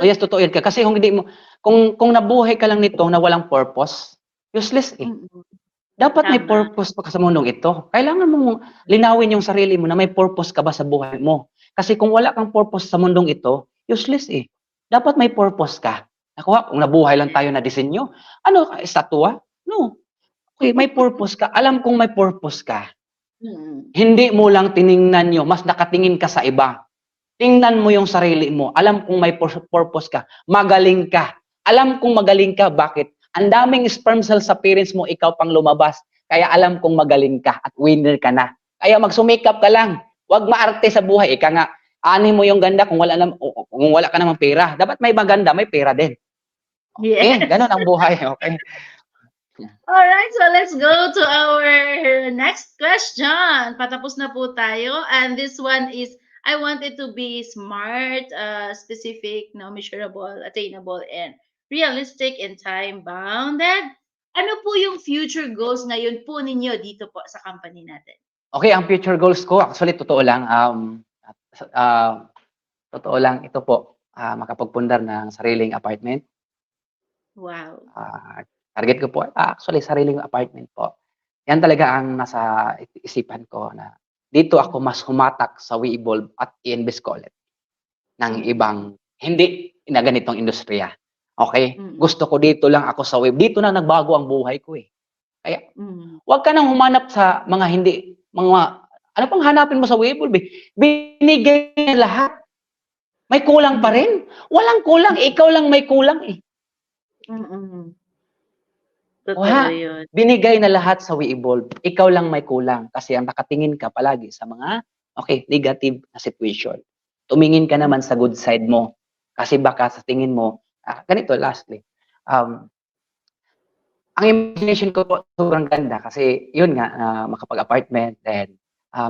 yes, totoo yan. Kasi kung hindi mo, kung nabuhay ka lang nito na walang purpose, useless Dapat may Tama. purpose pa ka sa mundong ito. Kailangan mong linawin yung sarili mo na may purpose ka ba sa buhay mo. Kasi kung wala kang purpose sa mundong ito, useless Dapat may purpose ka. Kung nabuhay lang tayo na disenyo, estatwa? No. Okay, may purpose ka. Alam kong may purpose ka. Hindi mo lang tiningnan mas nakatingin ka sa iba. Tingnan mo yung sarili mo. Alam kong may purpose ka. Magaling ka. Alam kong magaling ka. Bakit? Ang daming sperm cells sa parents mo, ikaw pang lumabas. Kaya alam kong magaling ka at winner ka na. Kaya magsumikap ka lang. Huwag maarte sa buhay. Ika nga, ani mo yung ganda kung wala ka namang pera. Dapat may maganda, may pera din. Yes. Ganun ang buhay. Okay. All right, so let's go to our next question. Patapos na po tayo. And this one is, I want it to be smart, specific, measurable, attainable, and realistic and time-bounded. Ano po yung future goals ngayon po ninyo dito po sa company natin? Okay, ang future goals ko, actually, totoo lang, ito po, makapagpundar ng sariling apartment. Wow. Target ko po, actually, sariling apartment po. Yan talaga ang nasa isipan ko na dito ako mas humatak sa WeEvolve at i-invest ko ulit ng ibang, hindi na ganitong industriya. Okay? Gusto ko dito lang ako sa web. Dito na nagbago ang buhay ko Kaya, huwag ka nang humanap sa ano pang hanapin mo sa WeEvolve Binigay na lahat. May kulang pa rin. Walang kulang. Ikaw lang may kulang Totoo yun. Binigay na lahat sa WeEvolve. Ikaw lang may kulang kasi ang nakatingin ka palagi sa mga negative na situation. Tumingin ka naman sa good side mo. Kasi baka sa tingin mo, ganito lastly, um, ang imagination ko po sobrang ganda kasi yun nga, makapag-apartment and,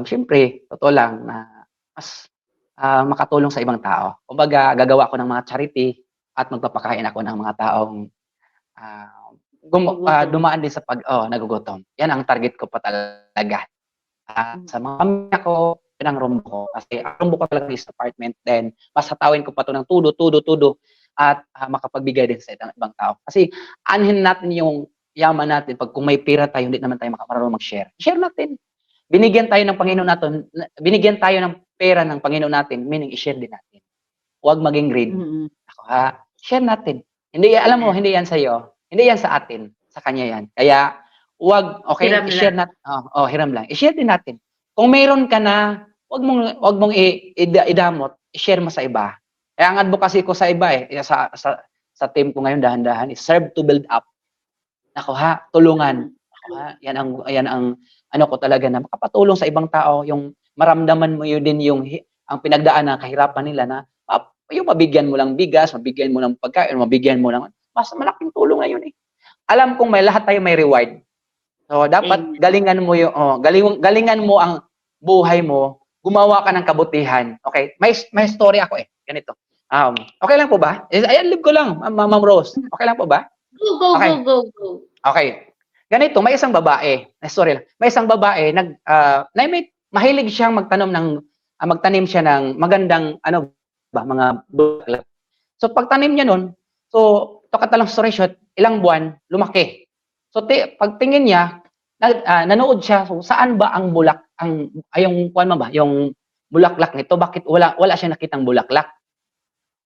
siyempre totoo lang na mas, makatulong sa ibang tao. Kumbaga gagawa ako ng mga charity at magpapakain ako ng mga taong, ah, Nagugutom. dumaan din sa nagugutom. Yan ang target ko pa talaga. Hmm, Sa mga pamilya ko, yun ang rumbo ko. Kasi ang rumbo ko talaga is apartment, then mas hatawin ko pa 'to ng tudo, tudo, tudo at, makapagbigay din sa ibang tao. Kasi aanhin natin yung yaman natin 'pag kung may pera tayo hindi naman tayo marunong mag-share. Share natin. Binigyan tayo ng pera ng Panginoon natin, meaning i-share din natin. Huwag maging greedy. mm. Ako share natin. Hindi alam mo, Yes, hindi yan sa'yo, hindi yan sa atin, sa kanya yan. Kaya okay, hiram lang. i-share hiram lang. I-share din natin. Kung meron ka na, wag mong idamot, i-share mo sa iba. Kaya ang advocacy ko sa iba sa team ko ngayon dahan-dahan is serve to build up. Ako tulungan. Mm, Ako yan ang ano ko talaga na makapatulong sa ibang tao, yung maramdaman mo yun din yung ang pinagdaanan, kahirapan nila na yung mabigyan mo lang bigas, mabigyan mo ng pagkain, mabigyan mo ng mas malaking tulong na yun, eh. Alam kong lahat tayo may reward. So, dapat amen. galingan mo ang buhay mo, gumawa ka ng kabutihan. Okay? May story ako, eh, ganito. Okay lang po ba? Ayan, live ko lang, Ma'am Rose. Okay lang po ba? Go, go, Okay. go, go, go. Okay. Ganito, may isang babae, sorry lang. May isang babae mahilig siyang magtanim siya ng magandang mga bulaklak. So pagtanim niya nun, to cut a long story short, ilang buwan lumaki. So pagtingin niya, nanood siya, so saan ba ang yung kuwan ba, yung bulaklak nito, bakit wala siyang nakitang bulaklak.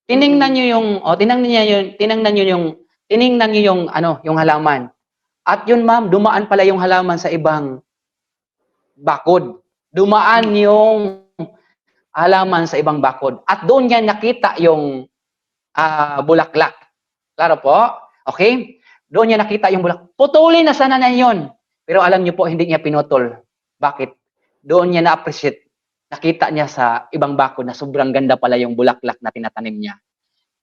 Tiningnan Mm. niyo yung tiningnan niyo yung halaman. At yun ma'am, dumaan pala yung halaman sa ibang bakod. Dumaan Mm. yung halaman sa ibang bakod. At doon niya nakita yung bulaklak. Klaro po? Okay? Doon niya nakita yung bulaklak. Putulin na sana na yun. Pero alam niyo po, hindi niya pinutol. Bakit? Doon niya na-appreciate. Nakita niya sa ibang bakod na sobrang ganda pala yung bulaklak na tinatanim niya.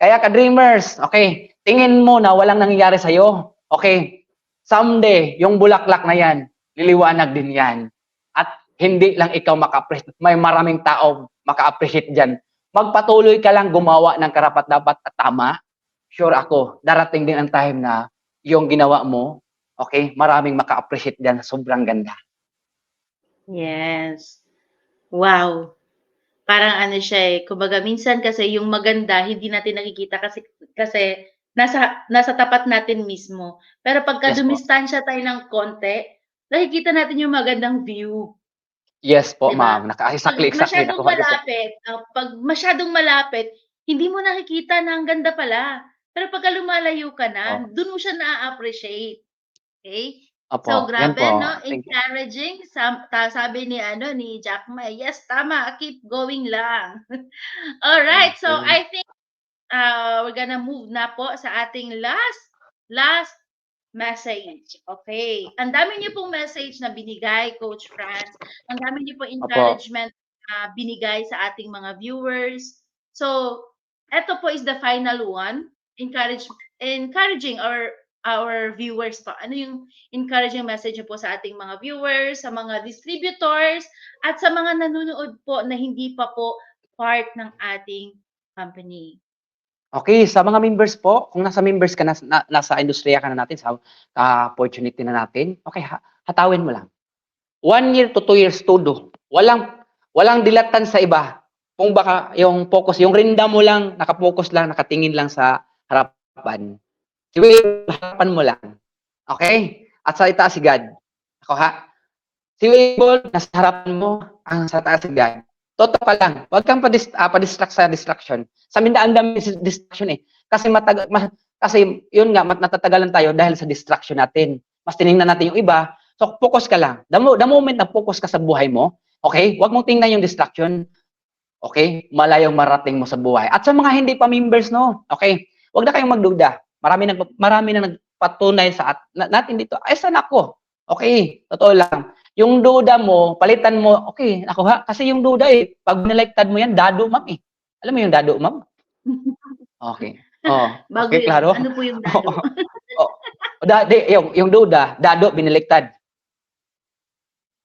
Kaya ka-dreamers, okay, tingin mo na walang nangyayari sa'yo. Okay, someday, yung bulaklak na yan, liliwanag din yan. At hindi lang ikaw maka-appreciate, may maraming tao maka-appreciate dyan. Magpatuloy ka lang gumawa ng karapat-dapat at tama. Sure ako, darating din ang time na yung ginawa mo, okay, maraming maka-appreciate dyan, sobrang ganda. Yes. Wow! Parang ano siya, kumbaga minsan kasi yung maganda hindi natin nakikita kasi nasa tapat natin mismo. Pero pagka Yes po. dumistansya tayo ng konti, nakikita natin yung magandang view, Yes po, 'di ba? ma'am. Exactly, nakuha niyo po. 'Pag masyadong malapit, hindi mo nakikita na ang ganda pala. Pero pagka lumalayo ka na, Oh, dun mo siya naa-appreciate. Okay? opo, So, yan po. grabe 'no, Thank you. encouraging sabi ni Jack Ma, "Yes, tama, keep going lang." Thank Alright, so you. I think, we're gonna move na po sa ating last message, okay. Ang dami niyo pong message na binigay, Coach Franz. Ang dami niyo pong Opo. encouragement na binigay sa ating mga viewers. So, eto po is the final one, encouraging our viewers pa. Ano yung encouraging message niyo po sa ating mga viewers, sa mga distributors, at sa mga nanonood po na hindi pa po part ng ating company? Okay, sa mga members po, kung nasa members ka nasa industriya ka na natin, sa opportunity na natin, okay, hatawin mo lang. 1 year to 2 years todo. Walang dilatan sa iba. Kung baka yung focus, yung rinda mo lang, naka-focus lang, nakatingin lang sa harapan. Sige, harapan mo lang. Okay? At sa itaas si God. Ako Si Weibo, nasa harapan mo, ang sa taas si God. Totoo ka lang. Huwag kang pa-distract sa distraction. Sa minda, ang dami distraction, eh. Kasi yun nga, natatagalan tayo dahil sa distraction natin. Mas tinignan natin yung iba. So, focus ka lang. The moment na focus ka sa buhay mo, okay, huwag mong tingnan yung distraction. Okay? Malayong marating mo sa buhay. At sa mga hindi pa members, no? Okay? Huwag na kayong magduda. Marami na nagpatunay natin dito. Ay, saan ako? Okay, totoo lang. Yung duda mo, palitan mo, okay, kasi yung duda, pag nilightad mo yan, dado, ma'am, eh. Alam mo yung dado, ma'am? Okay. Oh, Bago okay, 'yun. klaro? Ano po yung Oo. dado? O yung duda, dado binaliktad.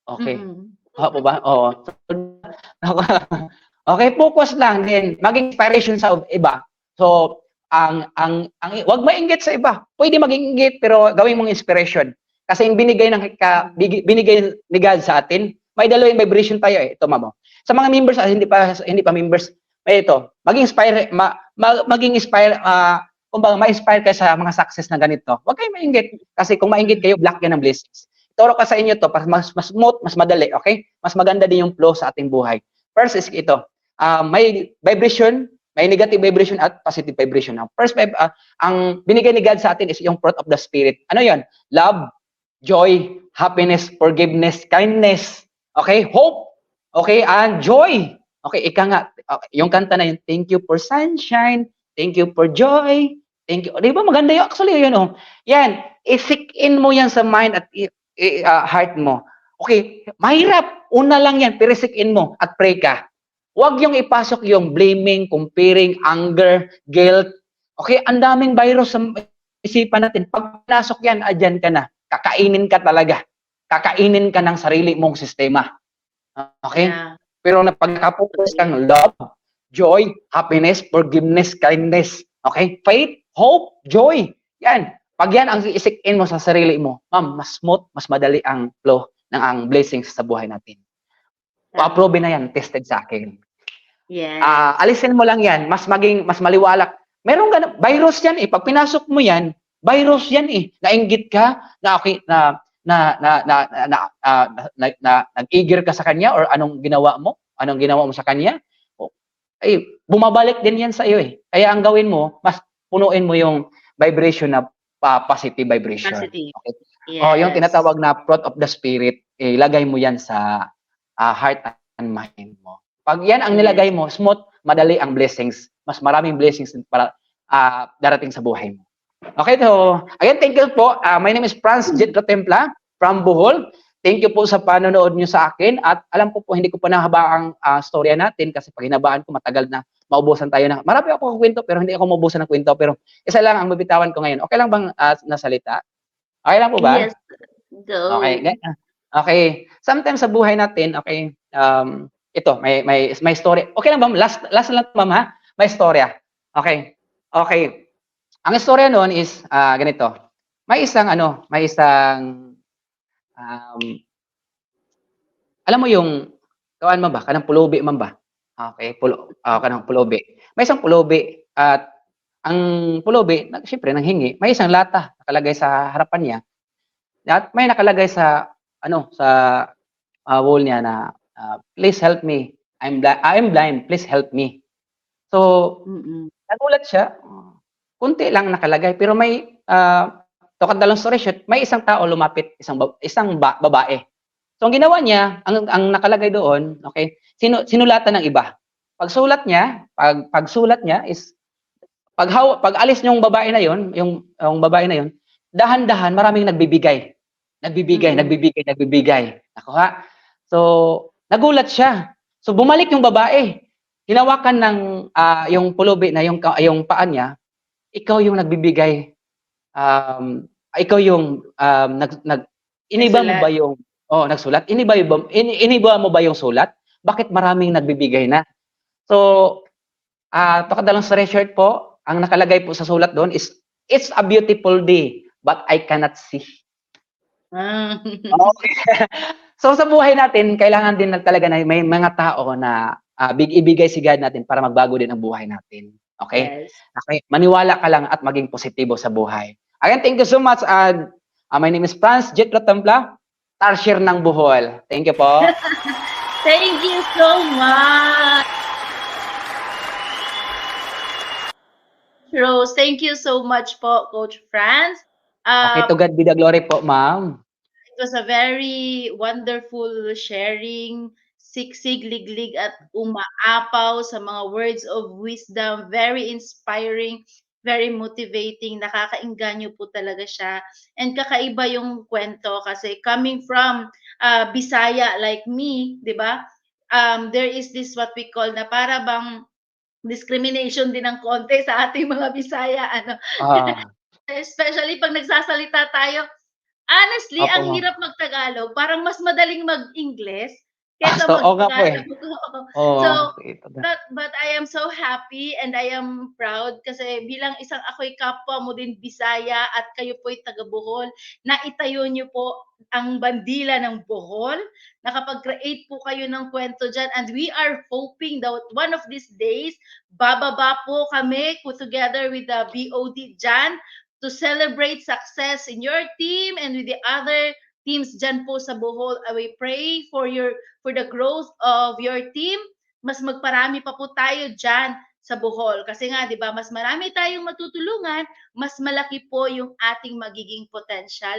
Okay. Mm. Opo ba? Oo. Okay, focus lang din, maging inspiration sa iba. So, ang 'wag mainggit sa iba. Pwede maging inggit pero gawin mong inspiration. Kasi yung binigay ng binigay ni God sa atin, may dalawang vibration tayo eh. Ito mamo. Sa mga members at hindi pa members, may ito, maging inspire maging inspire kumbaga ma-inspire ka sa mga success na ganito. Huwag kayong mainggit kasi kung mainggit kayo, block yan ng blessings. Turo ka sa inyo to para mas smooth, mas madali, okay? Mas maganda din yung flow sa ating buhay. First is ito, may vibration, may negative vibration at positive vibration. Now, first, ang binigay ni God sa atin is yung fruit of the Spirit. Ano yon? Love, joy, happiness, forgiveness, kindness, okay? Hope, okay? And joy. Okay, ika nga, yung kanta na yun, thank you for sunshine, thank you for joy, thank you. Di ba maganda yun? Actually, yun oh. Yan, i-sick in mo yan sa mind at heart mo. Okay, mahirap. Una lang yan, pero sick in mo at pray ka. Huwag yung ipasok yung blaming, comparing, anger, guilt. Okay, ang daming virus sa isipan natin. Pag pinasok yan, adyan ka na. Kakainin ka talaga. Kakainin ka ng sarili mong sistema. Okay? Yeah. Pero na pagka-focus kang love, joy, happiness, forgiveness, kindness. Okay? Faith, hope, joy. Yan. Pag yan ang isikin mo sa sarili mo, ma'am, mas smooth, mas madali ang flow ng ang blessings sa buhay natin. Pa-approve na yan, tested sa akin. Yes. Alisin mo lang yan, mas maliwalak. Meron ganun, virus yan eh. Pag pinasok mo yan, virus yan eh. Nainggit ka, na okay, nag-eager ka sa kanya or anong ginawa mo? Anong ginawa mo sa kanya? Ay, bumabalik din yan sa iyo eh. Kaya ang gawin mo, mas punuin mo yung vibration na positive vibration. Positive. Okay? Yes. Yung tinatawag na fruit of the spirit, ilagay mo yan sa heart and mind mo. Pag yan ang nilagay mo, smooth, madali ang blessings. Mas maraming blessings para darating sa buhay mo. Okay, so again, thank you po. My name is Franz Jet Templa from Bohol. Thank you po sa panonood nyo sa akin at alam ko po hindi ko pa nahabaan ang storya natin kasi pag hinabaan ko matagal na maubusan tayo na. Marami ako kwento pero hindi ako maubusan ng kwento pero isa lang ang mabitawan ko ngayon. Okay lang bang nasalita? Okay lang po ba? Yes. Go. Okay. Okay. Sometimes sa buhay natin, okay, ito, may story. Okay lang ba? Last lang ma'am ha? May storya. Okay. Okay. Ang istorya noon is ganito. May isang alam mo yung kawan mo ba? Kanang pulubi man ba? Okay, kanang pulubi. May isang pulubi at ang pulubi, siyempre nanghingi, may isang lata nakalagay sa harapan niya. At may nakalagay sa wall niya na please help me. I'm blind, please help me. So, nagulat siya. Kunti lang nakalagay pero may to cut the long story short, may isang tao lumapit, isang babae. So ang ginawa niya, ang nakalagay doon, okay, sinulatan ng iba. Pagsulat niya is pag alis yung babae na yon, yung babae na yon, dahan-dahan maraming nagbibigay. Nakuha. So nagulat siya. So bumalik yung babae. Hinawakan ng yung pulubi na yung paa niya, ikaw yung nagbibigay. Ikaw yung iniba mo ba yung nagsulat? Iniba mo ba yung sulat? Bakit maraming nagbibigay na? So, to cut the long story short po, ang nakalagay po sa sulat doon is, it's a beautiful day, but I cannot see. Okay. So, sa buhay natin, kailangan din talaga na may mga tao na ibigay si God natin para magbago din ang buhay natin. Okay? Yes. Okay? Maniwala ka lang at maging positibo sa buhay. Again, thank you so much. My name is Franz Jet Templa, Tarsier ng Bohol. Thank you po. Thank you so much. Rose, thank you so much po, Coach Franz. Okay, to God be the glory po, ma'am. It was a very wonderful sharing, siksig, liglig at umaapaw sa mga words of wisdom. Very inspiring, very motivating. Nakakaengganyo po talaga siya. And kakaiba yung kwento kasi coming from Bisaya like me, di ba? There is this what we call na para bang discrimination din ng konti sa ating mga Bisaya ano. Ah, Especially 'pag nagsasalita tayo. Honestly, opo, ang ma'am. hirap mag-Tagalog, parang mas madaling mag-Ingles kaysa Oo nga po, eh. mag-Tagalog, oo. Oo, So, ito na. but I am so happy and I am proud kasi bilang isang ako'y kapwa mo din Bisaya at kayo po'y taga Bohol, naitayo niyo po ang bandila ng Bohol, nakapag-create po kayo ng kuwento diyan and we are hoping that one of these days, bababa po kami together with the BOD diyan to celebrate success in your team and with the other teams dyan po sa Bohol. We pray for the growth of your team. Mas magparami pa po tayo dyan sa Bohol. Kasi nga, di ba, mas marami tayong matutulungan, mas malaki po yung ating magiging potential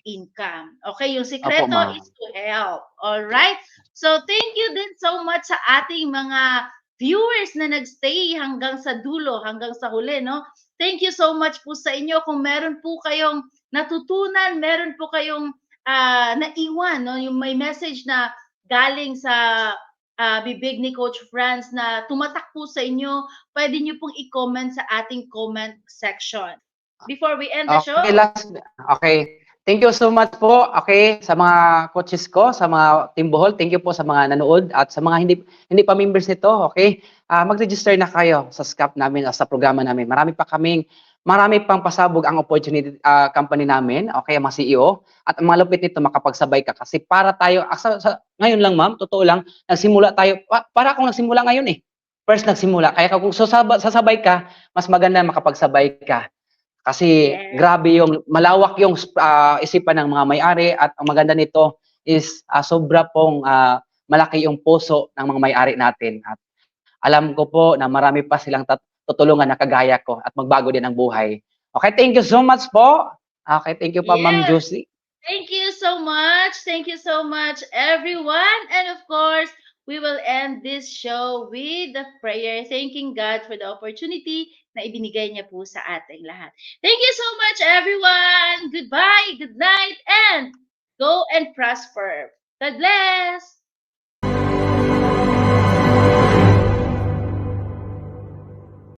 income. Okay, yung Opo, sikreto ma'am. is to help. All right? So, thank you din so much sa ating mga viewers na nagstay hanggang sa dulo, hanggang sa huli, no? Thank you so much po sa inyo. Kung meron po kayong natutunan, meron po kayong naiwan, no? Yung may message na galing sa bibig ni Coach Franz na tumatak po sa inyo, pwede nyo pong i-comment sa ating comment section. Before we end the show, Okay, okay. Thank you so much po, okay, sa mga coaches ko, sa mga Team Bohol. Thank you po sa mga nanood at sa mga hindi pa members nito, okay? Mag-register na kayo sa SCAP namin o sa programa namin. Marami pang pasabog ang opportunity company namin, okay, ang mga CEO at ang mga lupit nito makapagsabay ka kasi para tayo ngayon lang ma'am, totoo lang, nagsimula tayo para akong nagsimula ngayon eh. First nagsimula. Kaya kung sasabay ka, mas maganda makapagsabay ka. Kasi yes. grabe yung malawak yung isipan ng mga may-ari at ang maganda nito is sobra pong malaki yung puso ng mga may-ari natin. At alam ko po na marami pa silang tutulungan na kagaya ko at magbago din ang buhay. Okay, thank you so much po. Okay, thank you pa Ma'am Yes. Josie. Thank you so much. Thank you so much, everyone. And of course, we will end this show with the prayer, thanking God for the opportunity na ibinigay niya po sa ating lahat. Thank you so much, everyone. Goodbye, good night, and go and prosper. God bless.